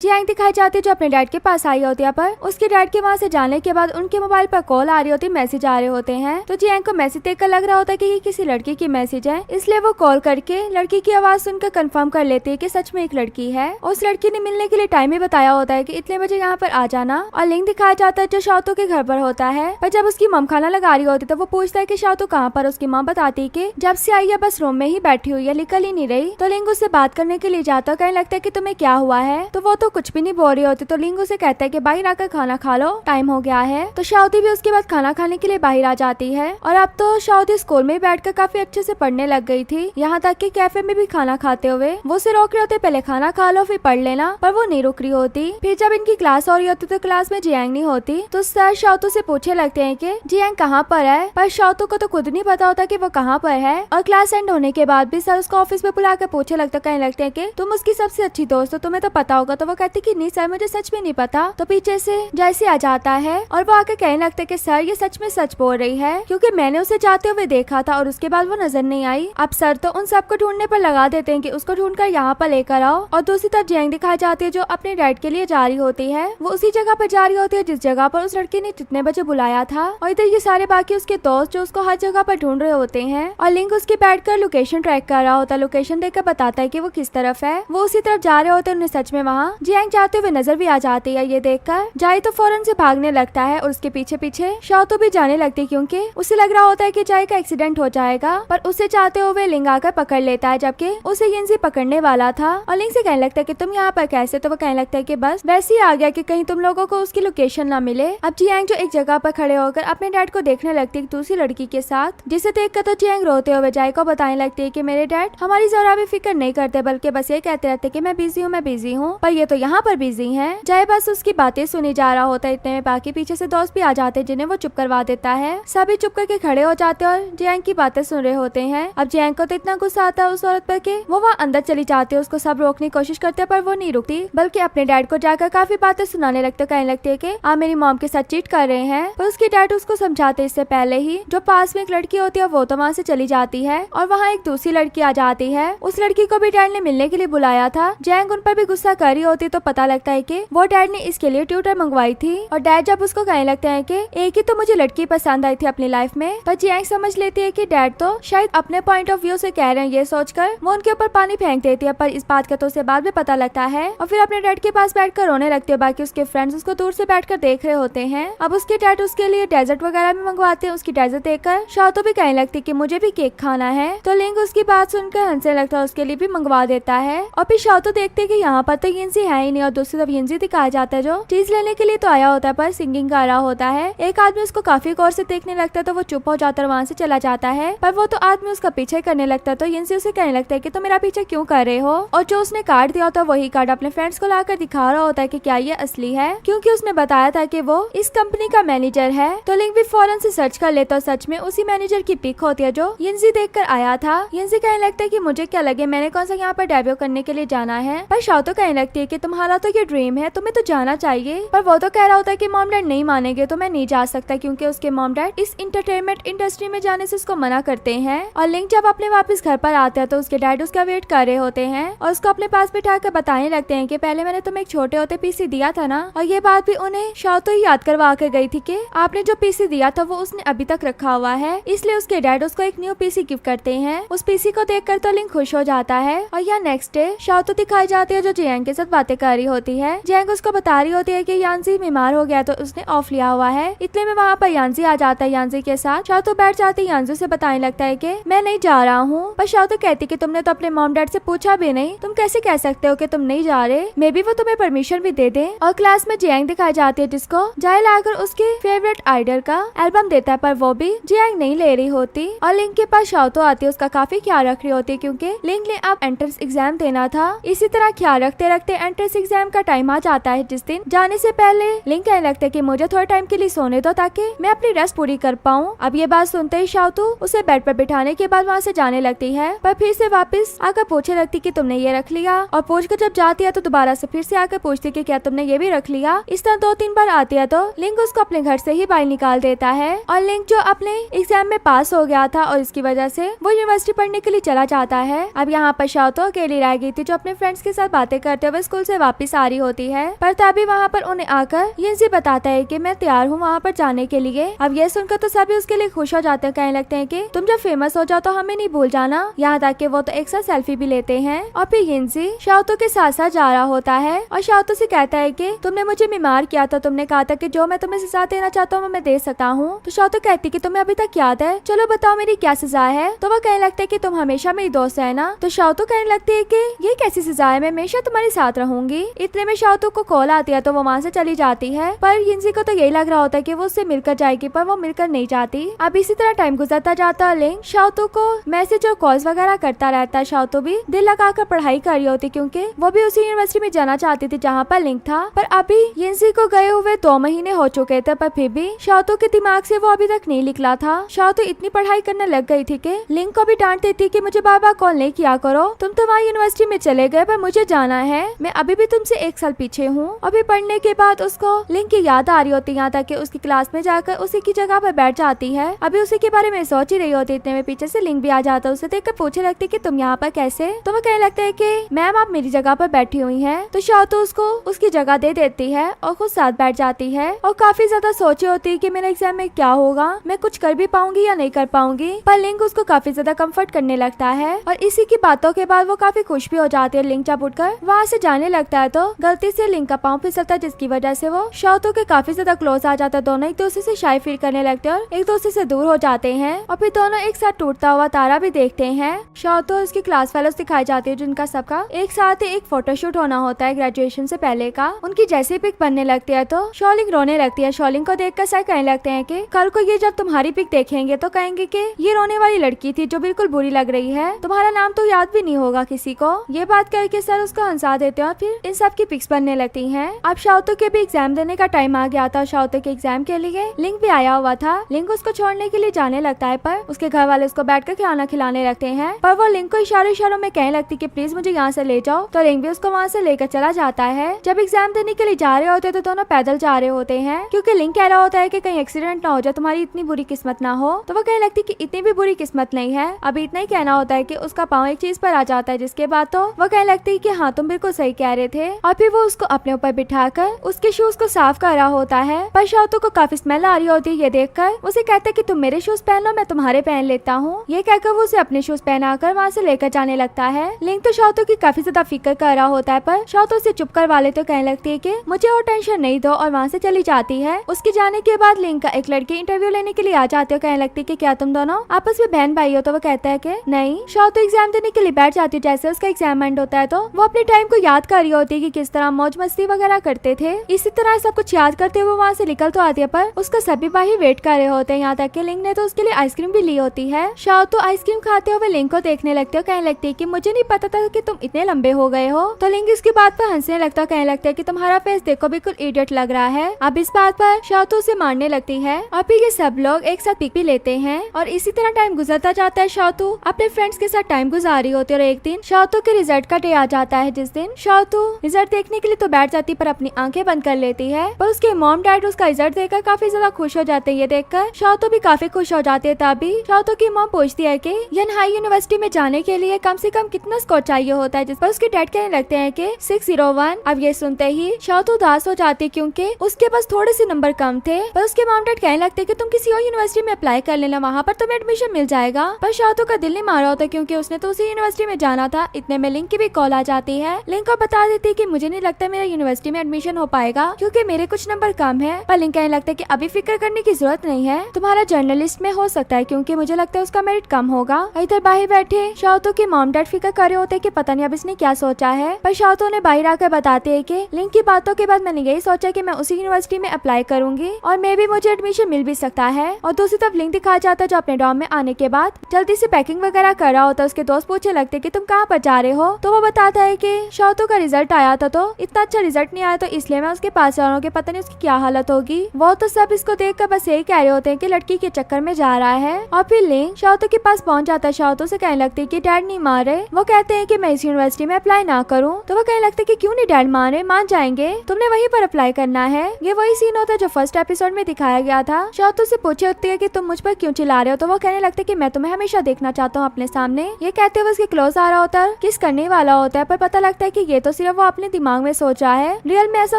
Jiang दिखाई जाती है जो अपने डैड के पास आई होती है, पर उसके डैड के वहाँ से जाने के बाद उनके मोबाइल पर कॉल आ रही होती है, मैसेज आ रहे होते हैं। तो जियांग को मैसेज देखकर लग रहा होता है कि ये किसी लड़की की मैसेज है, इसलिए वो कॉल करके लड़की की आवाज सुनकर कंफर्म कर लेती है कि सच में एक लड़की है। उस लड़की ने मिलने के लिए टाइम ही बताया होता है कि इतने बजे यहाँ पर आ जाना। और लिंक दिखाया जाता है जो शाओतू के घर पर होता है, पर जब उसकी मम खाना लगा रही होती तो वो पूछता है कि शाओतू कहाँ पर। उसकी मम बताती कि जब से आई है बस रूम में ही बैठी हुई है, निकल ही नहीं रही। तो लिंक उससे बात करने के लिए जाता है, कहने लगता है कि तुम्हें क्या हुआ है। तो वो तो कुछ भी नहीं बोल रही होती। तो लिंग उसे कहता है कि बाहर आकर खाना खा लो, टाइम हो गया है। तो शाओती भी उसके बाद खाना खाने के लिए बाहर आ जाती है। और अब तो शाओती स्कूल में बैठकर काफी अच्छे से पढ़ने लग गई थी, यहाँ तक कि कैफे में भी खाना खाते हुए वो उसे रोक रहे होते, पहले खाना खा लो फिर पढ़ लेना, पर वो नहीं रुक रही होती। फिर जब इनकी क्लास हो रही होती तो क्लास में जियांग नहीं होती, तो सर शाओतू से पूछे लगते हैं कि जियांग कहाँ पर है, पर शाओतू को तो खुद नहीं पता होता कि वो कहाँ पर है। और क्लास एंड होने के बाद भी सर उसको ऑफिस में बुलाकर पूछे लगता, कहने लगते हैं कि तुम उसकी सबसे अच्छी दोस्त हो, तुम्हें तो पता होगा। तो वो कहती कि नहीं सर, मुझे सच में नहीं पता। तो पीछे से जैसे आ जाता है और वो आके कहने लगता है कि सर ये सच में सच बोल रही है, क्योंकि मैंने उसे जाते हुए देखा था और उसके बाद वो नजर नहीं आई। अब सर तो उन सबको ढूंढने पर लगा देते हैं कि उसको ढूंढकर यहाँ पर लेकर आओ। और दूसरी तरफ जियांग दिखाई जाती है जो अपने डैड के लिए जा रही होती है। वो उसी जगह पर जा रही होती है जिस जगह पर उस लड़की ने कितने बजे बुलाया था। और इधर ये सारे बाकी उसके दोस्त जो उसको हर जगह पर ढूंढ रहे होते हैं। और लिंक उसकी बैठकर लोकेशन ट्रैक कर रहा होता है, लोकेशन देखकर बताता है कि वो किस तरफ है। वो उसी तरफ जा रहे होते हैं, उन्हें सच में वहाँ जियांग जाते हुए नजर भी आ जाती है। ये देखकर जाई तो फौरन से भागने लगता है और उसके पीछे पीछे शाओतू भी जाने लगती है, क्योंकि उसे लग रहा होता है कि जाई का एक्सीडेंट हो जाएगा। पर उसे चाहते हुए लिंग आकर पकड़ लेता है, जबकि उसे यिनज़ी पकड़ने वाला था। और लिंग से कहने लगता है कि तुम यहाँ पर कैसे। तो वो कहने लगता है कि बस वैसे ही आ गया कि कहीं तुम लोगों को उसकी लोकेशन ना मिले। अब जियांग जो एक जगह पर खड़े होकर अपने डैड को देखने लगती है दूसरी लड़की के साथ, जिसे देखकर तो जियांग रोते हुए जाई को बताने लगती है कि मेरे डैड हमारी जरा भी फिक्र नहीं करते, बल्कि बस ये कहते रहते कि मैं बिजी हूँ, मैं बिजी हूँ। पर ये तो यहाँ पर बिजी है। जाई बस उसकी बातें सुनी जा रहा होता है। इतने में बाकी पीछे से दोस्त भी आ जाते हैं, जिन्हें वो चुप करवा देता है। सभी चुप करके खड़े हो जाते हैं और जियांग की बातें सुन रहे होते हैं। अब जियांग को तो इतना गुस्सा आता है उस औरत पर कि वो वहाँ अंदर चली जाती है, उसको सब रोकने की कोशिश करते हैं, पर वो नहीं रुकती, बल्कि अपने डैड को जाकर काफी बातें सुनाने लगते हैं। कहने लगते हैं कि आप मेरी मॉम के साथ चीट कर रहे हैं। पर उसके डैड उसको समझाते इससे पहले ही जो पास में एक लड़की होती है वो तो वहाँ से चली जाती है और वहाँ एक दूसरी लड़की आ जाती है। उस लड़की को भी डैड ने मिलने के लिए बुलाया था। जियांग उन पर भी गुस्सा कर रही होती तो पता लगता है कि वो डैड ने इसके लिए ट्यूटर मंगवाई थी। और डैड जब उसको कहने लगते हैं कि एक ही तो मुझे लड़की पसंद आई थी अपनी लाइफ में, पर जियांग समझ लेती है कि डैड तो शायद अपने पॉइंट ऑफ व्यू से कह रहे हैं, ये सोचकर वो उनके ऊपर पानी फेंक देती है। पर इस बात का तो उसे बाद में पता लगता है और फिर अपने डैड के पास बैठकर रोने लगती है। बाकी उसके फ्रेंड्स उसको दूर से बैठकर देख रहे होते हैं। अब उसके डैड उसके लिए डेजर्ट वगैरह भी मंगवाते हैं। उसकी डेजर्ट देखकर शाओतू भी कहने लगती कि मुझे भी केक खाना है। तो लिंग उसकी बात सुनकर हंसने लगता है, उसके लिए भी मंगवा देता है। और फिर शाओतू देखते है कि यहाँ पर तो यिनज़ी है ही नहीं और दूसरी तरफ यिनज़ी दिखाया जाता है जो चीज लेने के लिए तो आया होता है पर सिंगिंग कर रहा होता है। एक आदमी उसको काफी गौर से देखने लगता है तो वो चुप हो जाता है, वहाँ से चला जाता है। पर वो तो आदमी उसका पीछे करने लगता है। तो यिनज़ी उसे कहने लगता है कि तुम मेरा पीछे क्यों कर रहे हो। और जो उसने कार्ड दिया होता है वही कार्ड अपने फ्रेंड्स को लाकर दिखा रहा होता है कि क्या ये असली है, क्योंकि उसने बताया था कि वो इस कंपनी का मैनेजर है। तो लिंग भी फौरन से सर्च कर लेता है, सच में उसी मैनेजर की पिक होती है जो यिनज़ी देखकर आया था। यिनज़ी कहने लगता है कि मुझे क्या लगे, मैंने कौन सा यहाँ पर डेब्यू करने के लिए जाना है। पर शाओतू कहने लगती है कि तुम्हारा तो ये ड्रीम है, तुम्हें तो जाना चाहिए। पर वो तो कह रहा होता है कि मॉम डैड नहीं मानेंगे तो मैं नहीं जा सकता, क्योंकि उसके मॉम डैड इस इंटरटेनमेंट इंडस्ट्री में जाने से उसको मना करते हैं। और लिंग जब अपने वापस घर पर आते हैं तो उसके डैड उसका वेट कर रहे होते हैं और उसको अपने पास बिठा कर बताने लगते हैं कि पहले मैंने तुम्हें एक छोटे होते पीसी दिया था ना। और ये बात भी उन्हें शाओतू ही याद करवा कर गई थी कि आपने जो पीसी दिया था वो उसने अभी तक रखा हुआ है, इसलिए उसके डैड उसको एक न्यू पीसी गिफ्ट करते हैं। उस पीसी को देखकर तो लिंग खुश हो जाता है। और यहाँ नेक्स्ट डे शाओतू दिखाई जाती है जो जियांग के साथ बातें कर रही होती है। जियांग उसको बता रही होती है कि यानज़ी बीमार हो गया तो उसने ऑफ लिया हुआ है। इतने में वहाँ पर यानज़ी आ जाता है। यानज़ी के साथ शाओतू बैठ जाती है, यानज़ी से बताने लगता है कि मैं नहीं जा रहा हूँ। पर शाओतू कहती कि तुमने तो अपने मॉम डैड से पूछा भी नहीं, तुम कैसे कह सकते हो कि तुम नहीं जा रहे, मे बी वो तुम्हें परमिशन भी दे दे। और क्लास में जियांग दिखाई जाती है जिसको जाए लाकर उसके फेवरेट आइडल का एल्बम देता है, पर वो भी जियांग नहीं ले रही होती। और लिंग के पास शाओतू आती है, उसका काफी ख्याल रख रही होती है, क्योंकि लिंग ने अब एंट्रेंस एग्जाम देना था। इसी तरह ख्याल रखते रखते एंट्रेंस एग्जाम का टाइम आ जाता है। जिस दिन जाने से पहले लिंग कहने लगता है कि मुझे थोड़ा टाइम के लिए सोने दो ताकि मैं अपनी रेस्ट पूरी कर पाऊँ। अब ये बात सुनते ही शाओतू उसे बेड पर बिठाने के बाद वहाँ से जाने लगती है, पर फिर से वापस आकर पूछने लगती कि तुमने ये रख लिया। और पूछ कर जब जाती है तो दोबारा से फिर से आकर पूछती कि क्या तुमने ये भी रख लिया। इस तरह 2-3 बार आती है तो लिंग उसको अपने घर से ही बाहर निकाल देता है। और लिंग जो अपने एग्जाम में पास हो गया था और इसकी वजह से वो यूनिवर्सिटी पढ़ने के लिए चला जाता है। अब यहाँ पर शाओतू अकेली रह गई थी जो अपने फ्रेंड्स के साथ बातें करते हुए स्कूल से वापस आ रही होती है, पर तभी वहाँ पर उन्हें आकर यिनजी बताता है कि मैं तैयार हूँ वहाँ पर जाने के लिए। अब ये सुनकर तो सभी उसके लिए खुश हो जाते हैं, कहने लगते हैं कि तुम जब फेमस हो जाओ तो हमें नहीं भूल जाना। यहाँ तक कि वो तो एक साथ सेल्फी भी लेते हैं। और फिर यिनजी शाओतो के साथ साथ जा रहा होता है और शाओतो से कहता है कि तुमने मुझे बीमार किया था, तुमने कहा था कि जो मैं तुम्हें सजा देना चाहता हूँ वो मैं दे सकता हूँ। तो शाओतो कहती कि तुम्हें अभी तक याद है, चलो बताओ मेरी क्या सजा है। तो वो कहने लगता है कि तुम हमेशा मेरी दोस्त है ना। तो शाओतो कहने लगती है कि ये कैसी सजा है, मैं हमेशा तुम्हारे साथ रहूंगी। इतने में शाओतो को कॉल आती है तो वो वहाँ से चली जाती है, पर यिनजी को तो यही लग रहा होता है कि वो उससे मिलकर जाएगी, पर वो मिलकर नहीं जाती। अब इसी तरह टाइम गुजरता जाता है। लिंक शाओतो को मैसेज और कॉल्स वगैरह करता रहता है। शाओतो भी दिल लगाकर पढ़ाई कर रही होती क्योंकि वो भी उसी यूनिवर्सिटी में जाना चाहती थी जहाँ पर लिंक था। पर अभी यिनजी को गए हुए 2 महीने हो चुके थे, पर फिर भी शाओतो के दिमाग से वो अभी तक नहीं निकला था। शाओतो इतनी पढ़ाई करने लग गई थी कि लिंक को भी डांटती थी कि मुझे बार बार कॉल नहीं किया करो, तुम तो वहाँ यूनिवर्सिटी में चले गए, पर मुझे जाना है, मैं अभी भी तुमसे 1 साल पीछे हूँ। अभी पढ़ने के बाद उसको लिंक की याद आ रही होती है, यहाँ तक कि उसकी क्लास में जाकर उसी की जगह पर बैठ जाती है। अभी उसी के बारे में सोच ही रही होती, इतने में पीछे से लिंक भी आ जाता है। उसे देखकर पूछने लगती कि तुम यहाँ पर कैसे। तो वो कहने लगता है कि मैम आप मेरी जगह पर बैठी हुई हैं। तो शाओतो उसको उसकी जगह दे देती है और खुद साथ बैठ जाती है और काफी ज्यादा सोची होती है कि मेरे एग्जाम में क्या होगा, मैं कुछ कर भी पाऊंगी या नहीं कर पाऊंगी। पर लिंक उसको काफी ज्यादा कंफर्ट करने लगता है और इसी की बातों के बाद वो काफी खुश भी हो जाती है। लिंक जब उठकर वहाँ से जाने लगता है तो गलती से लिंक का पाँव फिसलता है, जिसकी वजह से वो शाओतो के काफी ज्यादा क्लोज आ जाता है। दोनों एक दूसरे से शाय फील करने लगते हैं और एक दूसरे से दूर हो जाते हैं और फिर दोनों एक साथ टूटता हुआ तारा भी देखते हैं। शाओतो और उसकी क्लास फेलोज दिखाई जाती है जिनका सबका एक साथ एक फोटोशूट होना होता है ग्रेजुएशन से पहले का। उनकी जैसी पिक बनने लगती है तो शॉलिंग रोने लगती है। शॉलिंग को देखकर सर कहने लगते हैं कि कल को ये जब तुम्हारी पिक देखेंगे तो कहेंगे कि ये रोने वाली लड़की थी जो बिल्कुल बुरी लग रही है, तुम्हारा नाम तो याद भी नहीं होगा किसी को। ये बात करके सर उसको हंसा देते हैं और फिर इन सब की पिक्स बनने लगती हैं। अब शाओतो के भी एग्जाम देने का टाइम आ गया था। शाओतो के एग्जाम के लिए लिंक भी आया हुआ था। लिंक उसको छोड़ने के लिए जाने लगता है, पर उसके घर वाले उसको बैठकर खाना खिलाने लगते हैं, पर वो लिंक को इशारों में कहने लगती कि प्लीज मुझे यहाँ से ले जाओ। तो लिंक भी उसको वहाँ से लेकर चला जाता है। जब एग्जाम देने के लिए जा रहे होते तो दोनों पैदल जा रहे होते हैं क्योंकि लिंक कह रहा होता है कि कहीं एक्सीडेंट ना हो जाए, तुम्हारी इतनी बुरी किस्मत ना हो। तो वो कहने लगती कि इतनी भी बुरी किस्मत नहीं है। अभी इतना ही कहना होता है कि उसका पाँव एक चीज पर आ जाता है, जिसके बाद तो वो कहने लगती है कि हाँ तुम बिल्कुल सही कह रहे थे। और फिर वो उसको अपने ऊपर बिठाकर उसके शूज को साफ कर रहा होता है, पर शाओतो को काफी स्मेल आ रही होती है। ये देखकर उसे कहते कि तुम मेरे शूज पहन लो, मैं तुम्हारे पहन लेता हूँ। ये कहकर वो उसे अपने शूज पहनाकर वहाँ से लेकर जाने लगता है। लिंक तो शाओतो की काफी ज्यादा फिक्र कर रहा होता है, पर शाओतो उसे चुप करवा ले तो कहने लगती है कि मुझे और टेंशन नहीं दो और वहाँ से चली जाती है। उसके जाने के बाद लिंक का एक लड़की इंटरव्यू लेने के लिए आ जाती है। कहने लगती है कि क्या तुम दोनों आपस में बहन भाई हो। तो वो कहता है कि नहीं। शाओतो एग्जाम देने के लिए बैठ जाती है। जैसे उसका एग्जाम एंड होता है तो वो अपने टाइम को याद कर रही होती है कि किस तरह मौज मस्ती वगैरह करते थे। इसी तरह सब कुछ याद करते हुए वहाँ से निकल तो आती है, पर उसका सभी भाई वेट कर रहे होते हैं। यहाँ तक कि लिंक ने तो उसके लिए आइसक्रीम भी ली होती है। शाओतो आइसक्रीम खाते हुए लिंक को देखने लगते हो, कहने लगती है कि मुझे नहीं पता था कि तुम इतने लंबे हो गए हो। तो लिंक इसकी बात पर हंसने लगता है, कहने लगता है कि तुम्हारा फेस देखो बिल्कुल इडियट लग रहा है। अब इस बात पर शाओतो उसे मारने लगती है और फिर ये सब लोग एक साथ पिक भी लेते हैं और इसी तरह टाइम गुजरता जाता है। शाओतो अपने फ्रेंड्स के साथ टाइम गुजार रही होती है और एक दिन शाओतो के रिजल्ट का डे आ जाता है, जिस दिन शाओतो रिजल्ट देखने के लिए तो बैठ जाती पर अपनी आंखें बंद कर लेती है। पर उसके मॉम डैड उसका रिजल्ट देखकर काफी ज्यादा खुश हो जाते हैं। ये देखकर शाओतो भी काफी खुश हो जाती है। तभी शाओतो की मॉम पूछती है कि यनहाई यूनिवर्सिटी में जाने के लिए कम से कम कितना स्कोर चाहिए होता है, जिस पर उसके डैड कहने लगते हैं कि 601। अब ये सुनते ही शाओतो उदास हो जाती क्योंकि उसके पास थोड़े से नंबर कम थे। पर उसके मॉम डैड कहने लगते कि तुम किसी और यूनिवर्सिटी में अप्लाई कर लेना, वहाँ पर तुम्हें एडमिशन मिल जाएगा। पर शाओतो का दिल नहीं मारा होता क्योंकि उसने तो उसी यूनिवर्सिटी में जाना था। इतने में लिंक की भी कॉल आ जाती है। लिंक को बता देती है कि मुझे नहीं लगता मेरा यूनिवर्सिटी में एडमिशन हो पाएगा क्योंकि मेरे कुछ नंबर कम है। पर लिंक कहने लगता है कि अभी फिक्र करने की जरूरत नहीं है, तुम्हारा जर्नलिस्ट में हो सकता है क्योंकि मुझे लगता है उसका मेरिट कम होगा। इधर बाहर बैठे शाओतो के मॉम डैड फिक्र कर रहे होते हैं कि पता नहीं अब इसने क्या सोचा है। पर शाओतो ने बाहर आकर बताते हैं कि लिंक की बातों के बाद मैंने यही सोचा कि मैं उसी यूनिवर्सिटी में अप्लाई करूंगी और मे भी मुझे एडमिशन मिल भी सकता है। और दूसरी तरफ लिंक दिखाया जाता है जो अपने डॉर्म में आने के बाद जल्दी से पैकिंग वगैरह कर रहा होता है। उसके दोस्त पूछने लगते कि तुम कहाँ पर जा रहे हो। तो वो बताता है कि शाओतो का रिजल्ट आया था तो इतना अच्छा रिजल्ट नहीं आया तो इसलिए मैं उसके पास जा रहा हूँ, पता नहीं उसकी क्या हालत होगी। वो तो सब इसको देखकर बस यही कह रहे होते हैं कि लड़की के चक्कर में जा रहा है। और फिर लिंक शाओतो के पास पहुंच जाता है। शाओतो से कहने लगती है कि डैड नहीं मान रहे। वो कहते हैं कि मैं इस यूनिवर्सिटी में अप्लाई ना करूं। तो वो कहने लगते हैं कि क्यों नहीं डैड मान रहे, मान जाएंगे, तुमने वहीं पर अप्लाई करना है। ये वही सीन होता है जो फर्स्ट एपिसोड में दिखाया गया था। शाओतो से पूछे होती है कि तुम मुझ पर क्यों चिल्ला रहे हो। तो वो कहने लगते कि मैं तुम्हें हमेशा देखना चाहता हूँ अपने सामने। ये कहते हुए उसके क्लोज आ रहा होता है, किस करने वाला होता है, पर पता लगता है कि ये तो सिर्फ वो अपने दिमाग में सोच रहा है, रियल में ऐसा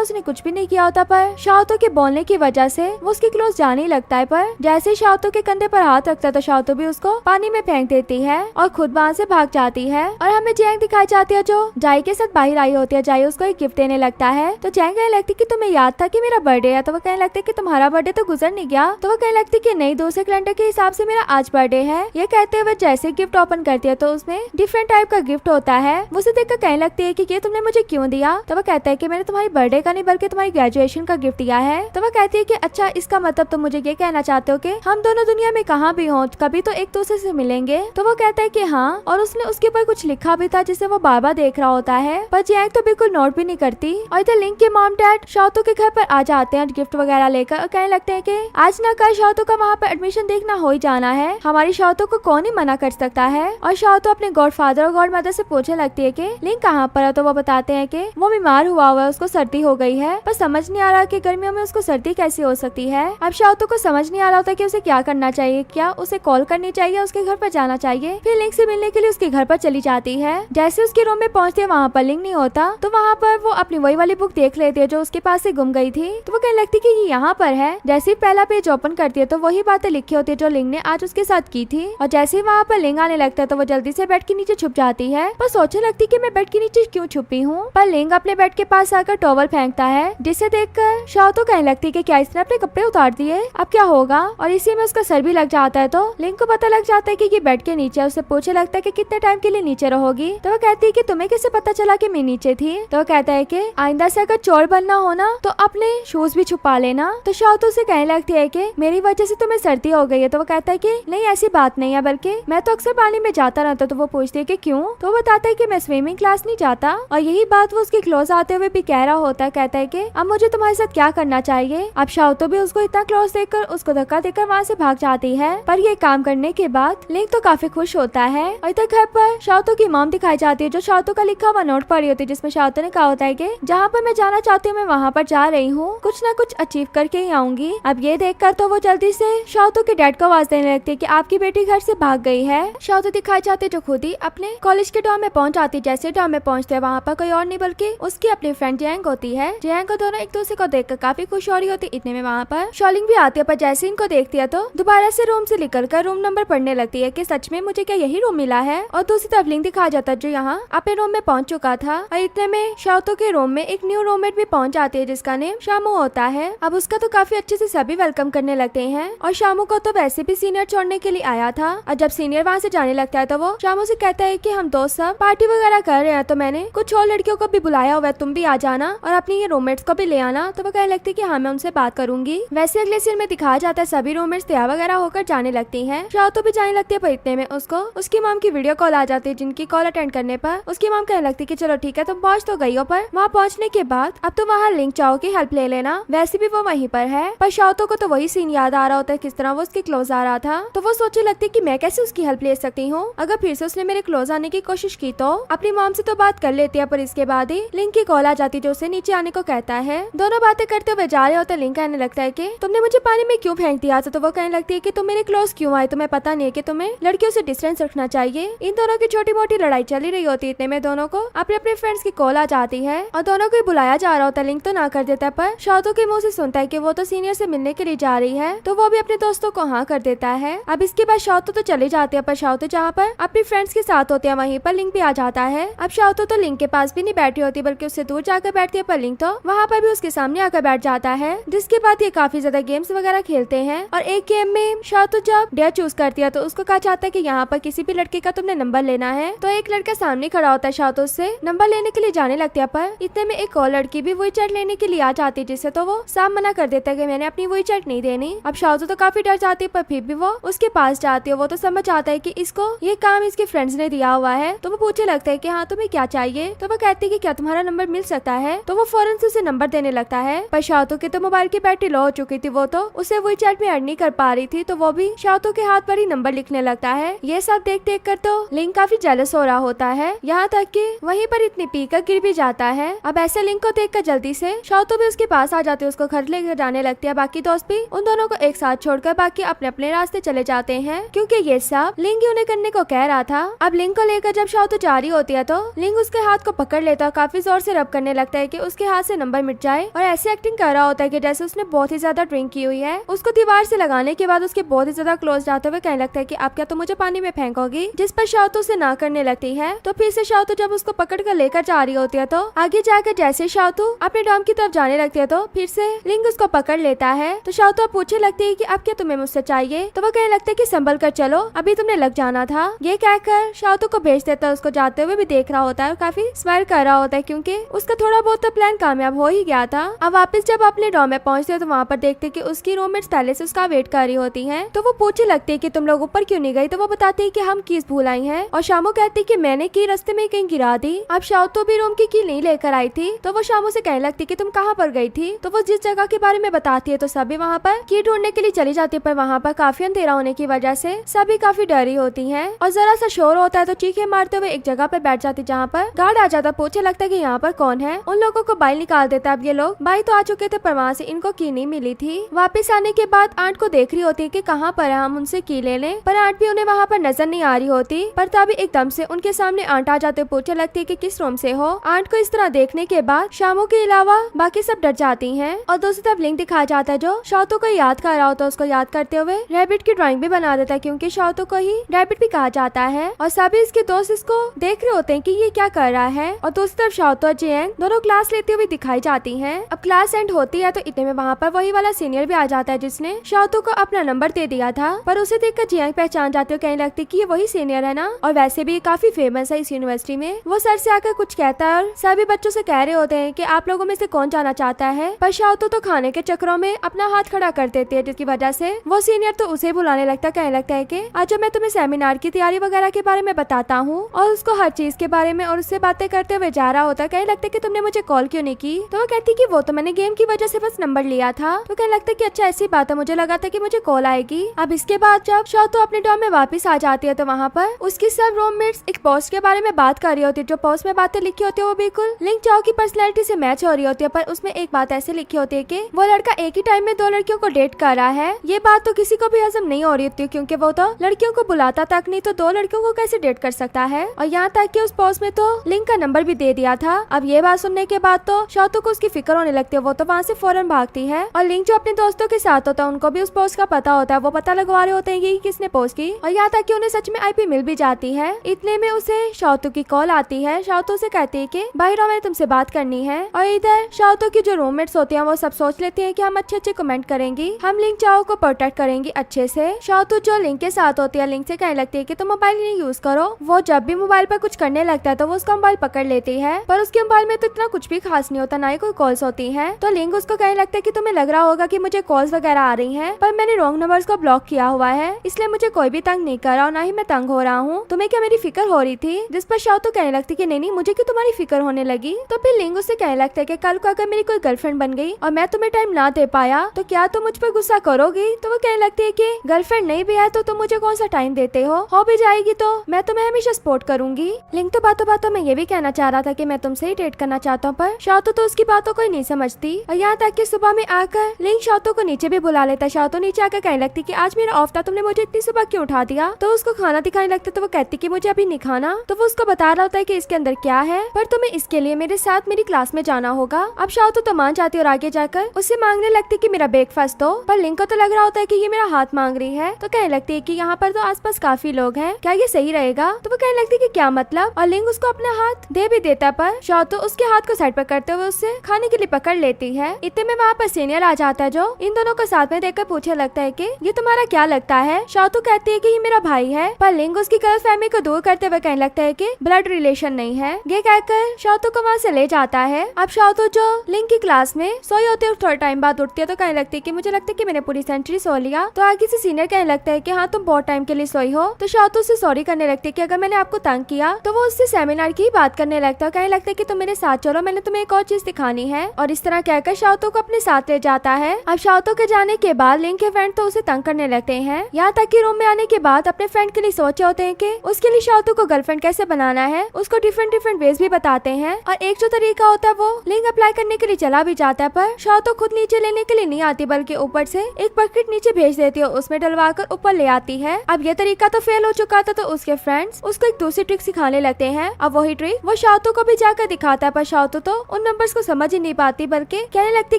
उसने कुछ भी नहीं किया होता। पर शाओतो के बोलने की वजह से वो उसके क्लोज जाने ही लगता है। पर जैसे शाओतो के कंधे पर हाथ रखता है तो शाओतो भी उसको पानी में फेंक देती है और खुद वहाँ से भाग जाती है। और हमें जैंग दिखाई जाती है जो जाई के साथ बाहर आई होती है। जाई उसको एक गिफ्ट देने लगता है तो जैंग कहने लगती कि तुम्हें याद था कि मेरा बर्थडे है। तो वो कहने लगता है कि तुम्हारा बर्थडे तो गुजर नहीं गया। तो वो कहने लगती कि नहीं, दूसरे कैलेंडर के हिसाब से मेरा आज बर्थडे है। ये कहते हुए जैसे गिफ्ट ओपन करती है तो उसमें डिफरेंट टाइप का गिफ्ट होता है। वो उसे देखकर कहने लगती है कि ये तुमने मुझे क्यों दिया। तो वो कहता है कि मैंने तुम्हारी बर्थडे का नहीं बल्कि तुम्हारी ग्रेजुएशन का गिफ्ट दिया है। तो वो कहती है कि अच्छा, इसका मतलब तुम मुझे ये कहना चाहते हो कि हम दोनों दुनिया में कहाँ भी हो कभी तो एक दूसरे से मिलेंगे। तो वो कहता है कि हाँ, और उसने उसके ऊपर कुछ लिखा भी था जिसे वो बार बार देख रहा होता है। पर जैंग तो बिल्कुल नोट भी नहीं करती। और इधर लिंक के मॉम डैड शाओतो के घर पर आ जाते हैं गिफ्ट वगैरह लेकर और कहने लगते हैं कि आज ना कल शाओतो का वहाँ पर एडमिशन देखना हो ही जाना है, हमारी शाओतो को कौन ही मना कर सकता है। और शाओतो अपने गॉडफादर और गॉड मदर से पूछने लगती है कि लिंक कहाँ पर है। तो वो बताते हैं कि वो बीमार हुआ है, उसको सर्दी हो गई है, पर समझ नहीं आ रहा कि गर्मियों में उसको सर्दी कैसी हो सकती है। अब शाओतो को समझ नहीं आ रहा होता कि उसे क्या करना चाहिए, क्या उसे कॉल करनी चाहिए, उसके घर पर जाना चाहिए। फिर लिंक से मिलने के लिए उसके घर पर चली जाती है। जैसे उसके रूम में पहुंचती है वहाँ पर लिंक नहीं होता। तो वहाँ पर वो अपनी वही वाली बुक देख लेती है जो उसके पास से गुम गई थी। तो वो कहने लगती कि ये यहाँ पर है। जैसे ही पहला पेज ओपन करती है तो वही बातें लिखी होती है जो लिंक ने आज उसके साथ की थी। और जैसे ही वहाँ पर लिंक आने लगता है तो वो जल्दी से बेड के नीचे छुप जाती है। पर सोचने लगती कि मैं बेड के नीचे क्यों छुपी हूँ। पर लिंक अपने बेड के पास आकर टॉवल फेंकता है, जिसे देखकर शाओतो कहने लगती कि क्या इसने अपने कपड़े उतार दिए, अब क्या होगा। और इसी में उसका सर भी लग जाता है। तो लिंक को पता लग जाता है कि ये बेड के नीचे। उसे पूछने लगता है कि कितने टाइम के लिए नीचे रहोगी। तो वो कहती है कि तुम्हें कैसे पता चला कि मैं नीचे थी। तो वो कहता है कि आइंदा से अगर चोर बनना हो ना तो अपने शूज भी छुपा लेना। तो शाओतो से कहने लगती है कि मेरी वजह से तुम्हें सर्दी हो गई है। तो वो कहता है कि नहीं, ऐसी बात नहीं है, बल्कि मैं तो अक्सर पानी में जाता रहता। तो वो पूछती है कि क्यों। तो वो बताता है कि मैं स्विमिंग क्लास नहीं जाता। और यही बात वो उसके क्लोज आते हुए भी कह रहा होता है। कहता है कि अब मुझे तुम्हारे साथ क्या करना चाहिए। अब शाओतो भी उसको इतना क्लोज देखकर उसको धक्का देकर वहाँ से भाग जाती है। पर ये काम करने के बाद लिंक तो काफी खुश होता है। और इधर घर पर शाओतो की मॉम दिखाई जाती है जो शाओतो का लिखा हुआ नोट पढ़ी होती है, जिसमें शाओतो ने कहा होता है कि जहाँ पर मैं जाना चाहती हूँ मैं वहाँ पर जा रही हूँ, कुछ ना कुछ अचीव करके ही आऊंगी। अब ये देखकर तो वो जल्दी से शाओतो के डैड को आवाज देने लगती है कि आपकी बेटी घर से भाग गई है। शाओतो दिखाई जाते जो खुद ही अपने कॉलेज के डॉर्म में पहुंच जाती। जैसे डॉर्म में पहुंचते हैं वहाँ पर कोई और नहीं बल्कि उसकी अपनी फ्रेंड जैंग होती है। जैंग को दोनों एक दूसरे को देखकर काफी खुश हो रही होती। इतने में वहाँ पर शॉलिंग भी आती है। पर जैसे इनको देखती है तो दोबारा से रूम से निकलकर रूम नंबर पढ़ने लगती है कि सच में मुझे क्या यही रूम मिला है। और दूसरी तरफ लिंक दिखाया जाता है जो यहाँ अपने रूम में पहुंच चुका था। और इतने में शाओतो के रूम में एक न्यू रूममेट भी पहुंच जाती है जिसका नेम शामू होता है। अब उसका तो काफी अच्छे से सभी वेलकम करने लगते हैं। और शामू को तो वैसे भी सीनियर छोड़ने के लिए आया था। और जब सीनियर वहाँ से जाने लगता है तो वो शामू से कहता है कि हम दोस्त सब पार्टी वगैरह कर रहे हैं, तो मैंने कुछ और लड़कियों को भी बुलाया हुआ है, तुम भी आ जाना और अपनी ये रूममेट्स को भी ले आना। तो वो कहने लगती कि हाँ, मैं उनसे बात करूंगी। वैसे अगले सीन में दिखाया जाता है सभी रूममेट्स तैयार वगैरह होकर जाने लगती है। शाओतो भी जाने लगती है। पर इतने में उसको उसकी मॉम की वीडियो कॉल आ जाती है, जिनकी कॉल अटेंड करने पर उसकी मॉम कहने लगती कि चलो ठीक है, तुम पहुंच तो गई हो, पर वहाँ पहुंचने के बाद अब तो वहाँ लिंक चाओ की हेल्प ले लेना, वैसे भी वो वहीं पर है। पर शाओतो को तो वही सीन याद आ रहा होता है किस तरह वो उसके क्लोज आ रहा था। तो वो सोचने लगती है कि मैं कैसे उसकी हेल्प ले सकती हूँ, अगर फिर से उसने मेरे क्लोज आने की कोशिश की तो। अपनी मॉम से तो बात कर लेती है, पर इसके बाद ही लिंक की कॉल आ जाती जो उसे नीचे आने को कहता है। दोनों बातें करते हुए जा रहे होते। लिंक कहने लगता है कि तुमने मुझे पानी में क्यों फेंक दिया था। तो वो कहने लगती है कि तुम मेरे क्लोज क्यों आए, तुम्हें पता नहीं है कि तुम्हें लड़कियों से डिस्टेंस रखना चाहिए। इन दोनों की छोटी मोटी लड़ाई चली रही होती है। इतने में दोनों को अपने अपने फ्रेंड्स की कॉल आ जाती है और दोनों को बुलाया जा रहा होता है। लिंक तो ना कर देता है, पर शाओतो के मुंह से सुनता है कि वो तो सीनियर से मिलने के लिए जा रही है, तो वो भी अपने दोस्तों को हाँ कर देता है। अब इसके बाद शाओतो तो चले जाते हैं, पर शाओतो जहाँ पर अपनी फ्रेंड्स के साथ होते हैं वहीं पर लिंक भी आ जाता है। अब शाओतो तो लिंक के पास भी नहीं बैठी होती बल्कि उससे दूर जाकर बैठती है, पर लिंक तो वहाँ पर भी उसके सामने आकर बैठ जाता है। जिसके बाद ये काफी ज्यादा गेम्स वगैरह खेलते हैं और एक गेम में शाओतो जब डेयर चूज करती है तो उसको कहा जाता है कि यहाँ पर किसी भी लड़के का तुमने नंबर लेना है। तो एक लड़का सामने खड़ा होता है, शाओतो से नंबर लेने के लिए जाने लगती है, पर इतने में एक और लड़की भी वही चैट लेने के लिए आ जाती है, जिससे तो वो साफ मना कर देता है कि मैंने अपनी वही चैट नहीं देनी। अब शाओतो तो काफी डर जाती है, पर फिर भी वो उसके पास जाती है। वो तो समझ आता है कि इसको ये काम इसके फ्रेंड्स ने दिया हुआ है। तो वो पूछने लगता है कि हाँ तुम्हें क्या चाहिए। तो वो कहती है कि क्या तुम्हारा नंबर मिल सकता है। तो वो फौरन से उसे नंबर देने लगता है, पर शाओतो के तो मोबाइल की बैटरी लो हो चुकी थी, वो तो उसे वही चैट में ऐड नहीं कर पा रही थी। तो वो भी शाओतो के हाथ पर ही नंबर लिखने लगता है। ये सब देख देख कर तो लिंक काफी जेलस हो रहा होता है, यहाँ तक कि वहीं पर इतनी पीकर गिर भी जाता है। अब ऐसे लिंक को देखकर जल्दी से शाओतो भी उसके पास आ जाते हैं, उसको घर लेकर जाने लगती है। बाकी दोस्त भी उन दोनों को एक साथ छोड़कर बाकी अपने अपने रास्ते चले जाते हैं, क्योंकि ये सब लिंक ही उन्हें करने को कह रहा था। अब लिंक को लेकर जब शाओतो जा रही होती है तो लिंक उसके हाथ को पकड़ लेता है, काफी जोर से रब करने लगता है कि उसके हाथ से नंबर मिट जाए और ऐसी एक्टिंग कर रहा होता है कि जैसे उसने बहुत ही ज्यादा ड्रिंक की हुई है। उसको दीवार से लगाने के बाद उसके बहुत ही ज्यादा क्लोज जाते हुए कहने लगता है कि आप क्या तो मुझे पानी में फेंकोगी, जिस पर शाओतो उसे ना करने लगती है। तो फिर से शाओतो जब उसको पकड़ कर लेकर जा रही होती है तो आगे जाकर जैसे शाओतो अपने डॉम की तरफ जाने लगती है तो फिर से लिंग उसको पकड़ लेता है। तो शाओतो पूछने लगती है कि अब क्या तुम्हें मुझसे चाहिए। तो वो कहने लगता है कि संभल कर चलो, अभी तुमने लग जाना था। ये कहकर शाओतो को भेज देता है। उसको जाते हुए भी देख रहा होता है और काफी स्माइल कर रहा होता है क्योंकि उसका थोड़ा बहुत तो प्लान कामयाब हो ही गया था। अब वापस जब अपने डॉम में पहुंचते हैं तो वहाँ पर देखते कि उसकी रूममेट्स पहले से उसका वेट कर रही होती है। तो वो पूछने लगती है कि तुम लोग ऊपर क्यों नहीं गई। तो वो बताती है कि हम कीज भूल आई हैं और शामू कहती है कि मैंने की रास्ते में कहीं गिरा दी। अब शाओतो भी रूम की नहीं लेकर आई थी। तो वो शामू से कहने लगती कि तुम कहाँ पर गई थी। तो वो जिस जगह के बारे में बताती है तो सभी वहाँ पर की ढूंढने के लिए चली जाती है, पर वहाँ पर काफी अंधेरा होने की वजह से सभी काफी डरी होती हैं और जरा सा शोर होता है तो चीखे मारते हुए एक जगह पर बैठ जाती जहाँ पर गार्ड आ जाता। पूछने लगता है कि यहाँ पर कौन है। उन लोगों को बाहर निकाल देता। अब ये लोग बाई तो आ चुके थे पर वहाँ से इनको की नहीं मिली थी। वापस आने के बाद आंट को देख रही होती है कि कहाँ पर है, हम उनसे की ले लें, पर आंट भी उन्हें वहाँ पर नजर नहीं आ रही होती। पर तभी एकदम से उनके सामने आंट आ जाते। पूछने लगती है कि किस रूम से हो। आंट को इस तरह देखने के बाद शामू के अलावा बाकी सब डर जाती हैं और दूसरी तरफ लिंक दिखाया जाता है जो शाओतो को याद कर रहा होता है। उसको याद करते हुए रैबिट की ड्राइंग भी बना देता है क्योंकि शाओतो को ही रैबिट भी कहा जाता है और सभी इसके दोस्त इसको देख रहे होते हैं कि ये क्या कर रहा है। और दूसरी तरफ शाओतो और जियांग दोनों क्लास लेते हुए दिखाई जाती हैं। अब क्लास एंड होती है तो इतने में वहाँ पर वही वाला सीनियर भी आ जाता है जिसने शाओतो को अपना नंबर दे दिया था, पर उसे देखकर जियांग पहचान जाती है। कहने लगती कि ये वही सीनियर है ना, और वैसे भी काफी फेमस है इस यूनिवर्सिटी में। वो सर से आकर कुछ कहता है और सभी बच्चों से कह रहे होते हैं कि आप लोगों में से कौन जाना चाहता है, पर शाओतो तो खाने के चक्रों में अपना हाथ खड़ा कर देती है जिसकी वजह से वो सीनियर तो उसे बुलाने लगता। कहने लगता है कि आज मैं तुम्हें सेमिनार की तैयारी वगैरह के बारे में बताता हूँ और उसको हर चीज के बारे में और उससे बातें करते हुए जा रहा होता है। कहने लगता है कि तुमने मुझे कॉल क्यों नहीं की। तो वो कहती कि वो तो मैंने गेम की वजह से बस नंबर लिया था। तो कहने लगता है कि अच्छा ऐसी बात है, मुझे लगा था कि मुझे कॉल आएगी। अब इसके बाद जब शाओतो अपने डॉम में वापस आ जाती है तो वहाँ पर उसकी सब रूममेट्स एक पोस्ट के बारे में बात कर रही होती है। जो पोस्ट में बातें लिखी होती है वो बिल्कुल लिंग चाओ की पर्सनैलिटी से मैच हो रही होती है, पर उसमें एक बात ऐसे लिखी होती है कि वो लड़का एक ही टाइम में दो लड़कियों को डेट कर रहा है। ये बात तो किसी को भी हजम नहीं हो रही होती क्योंकि वो तो लड़कियों को बुलाता तक नहीं, तो दो लड़कियों को कैसे डेट कर सकता है। और यहाँ तक कि उस पोस्ट में तो लिंग का नंबर भी दे दिया था। अब ये बात सुनने के बाद तो शाओतो को उसकी फिक्र होने लगती है। वो तो वहाँ से फौरन भागती है और लिंग जो अपने दोस्तों के साथ होता है उनको भी उस पोस्ट का पता होता है। वो पता लगवा रहे होते हैं कि किसने पोस्ट की, और यहाँ तक कि उन्हें सच में आईपी मिल भी जाती है। इतने में उसे शाओतो की कॉल आती है। शाओतो से कहती है कि भाई मैंने तुमसे बात करनी है। और इधर शाओतो की जो रूममेट्स होती हैं वो सब सोच लेती हैं कि हम अच्छे अच्छे कमेंट करेंगी, हम लिंग चाओ को प्रोटेक्ट करेंगी अच्छे से। शाओतो जो लिंग के साथ होती है लिंग से कहने लगती है कि तुम मोबाइल नहीं यूज करो। वो जब भी मोबाइल पर कुछ करने लगता है तो वो उसका मोबाइल पकड़ लेती है, पर उसके मोबाइल में तो इतना कुछ भी खास नहीं होता, ना ही कोई कॉल्स होती है। तो लिंग उसको कहने लगता है कि तुम्हें लग रहा होगा कि मुझे कॉल्स वगैरह आ रही हैं, पर मैंने रॉन्ग नंबर्स को ब्लॉक किया हुआ है, इसलिए मुझे कोई भी तंग नहीं कर रहा और ना ही मैं तंग हो रहा हूँ। तुम्हें क्या मेरी फिक्र हो रही थी। जिस पर शाओतो कहने लगती कि नहीं मुझे क्यों तुम्हारी फिक्र होने लगी। तो फिर लिंग उससे कहने लगता है कि कल को अगर मेरी कोई गर्लफ्रेंड बन गई और मैं तुम्हें टाइम ना दे पाया तो क्या तुम मुझ पर गुस्सा करोगी। तो वो कहने लगती है कि गर्लफ्रेंड नहीं भी है तो तुम मुझे कौन सा टाइम देते हो भी जाएगी तो मैं तुम्हें हमेशा सपोर्ट करूंगी। लिंग तो बातों बातों में ये भी कहना चाह रहा था कि मैं तुमसे ही डेट करना चाहता हूँ, पर शाओतो तो उसकी बातों को ही नहीं समझती। और यहाँ तक कि सुबह में आकर लिंग शाओतो को नीचे भी बुला लेता। शाओतो नीचे आकर कहने लगती कि आज मेरा ऑफ था, तुमने मुझे इतनी सुबह क्यों उठा दिया। तो उसको खाना दिखाने लगता तो वो कहती कि मुझे अभी नहीं खाना। तो वो उसको बता रहा होता है कि इसके अंदर क्या है, पर तुम्हें इसके लिए मेरे साथ मेरी क्लास में जाना होगा। अब शाओतो तो मान जाती है और आगे जाकर उससे मांगने लगती कि मेरा ब्रेकफास्ट दो, पर लिंग को तो लग रहा होता है कि ये मेरा हाथ मांग रही है। तो कहने लगती है कि यहाँ पर तो आसपास काफी लोग हैं, क्या ये सही रहेगा। तो वो कहने लगती है कि क्या मतलब, और लिंग उसको अपना हाथ दे भी देता, पर शाओतो उसके हाथ को साइड पर करते हुए उससे खाने के लिए पकड़ लेती है। इतने में वहाँ पर सीनियर आ जाता है जो इन दोनों को साथ में देखकर पूछने लगता है कि ये तुम्हारा क्या लगता है। शाओतो कहती है कि ये मेरा भाई है, पर लिंग उसकी गलत फहमी को दूर करते हुए कहने लगता है कि ब्लड रिलेशन नहीं है। ये कहकर शाओतो को वहाँ से ले जाता है। अब शाओतो जो लिंग की क्लास में सोई होते है थोड़ा टाइम बाद उठती है तो कहने लगती है कि मुझे लगता है कि मैंने पूरी सेंचुरी सो लिया। तो आगे से सीनियर कहने लगता है कि हाँ तुम बहुत टाइम के लिए सोई हो। तो शाओतो से सॉरी करने लगती है कि अगर मैंने आपको तंग किया। तो वो उससे सेमिनार की बात करने लगता है। कहने लगता है कि तुम मेरे साथ चलो, मैंने तुम्हें एक और चीज दिखानी है। और इस तरह कहकर शाओतो को अपने साथ ले जाता है। अब शाओतो के जाने के बाद लिंग के फ्रेंड तो उसे तंग करने लगते हैं, यहाँ तक कि रूम में आने के बाद अपने फ्रेंड के लिए सोचे होते हैं कि उसके लिए शाओतो को गर्लफ्रेंड कैसे बनाना है। उसको डिफरेंट वेज भी बताते हैं और एक जो तरीका होता है वो लिंग अप्लाई करने के लिए चला भी जाता है, पर शाओतो खुद नीचे लेने के लिए नहीं आती बल्कि ऊपर से एक बकेट नीचे भेज देती है, उसमें डलवा कर ऊपर ले आती है। अब ये तरीका तो फेल हो चुका था तो उसके फ्रेंड्स उसको एक दूसरी ट्रिक सिखाने लगते हैं। अब वही ट्रिक वो वो शाओतू को भी जाकर दिखाता है, पर शाओतू तो उन नंबर्स को समझ ही नहीं पाती, बल्कि कहने लगती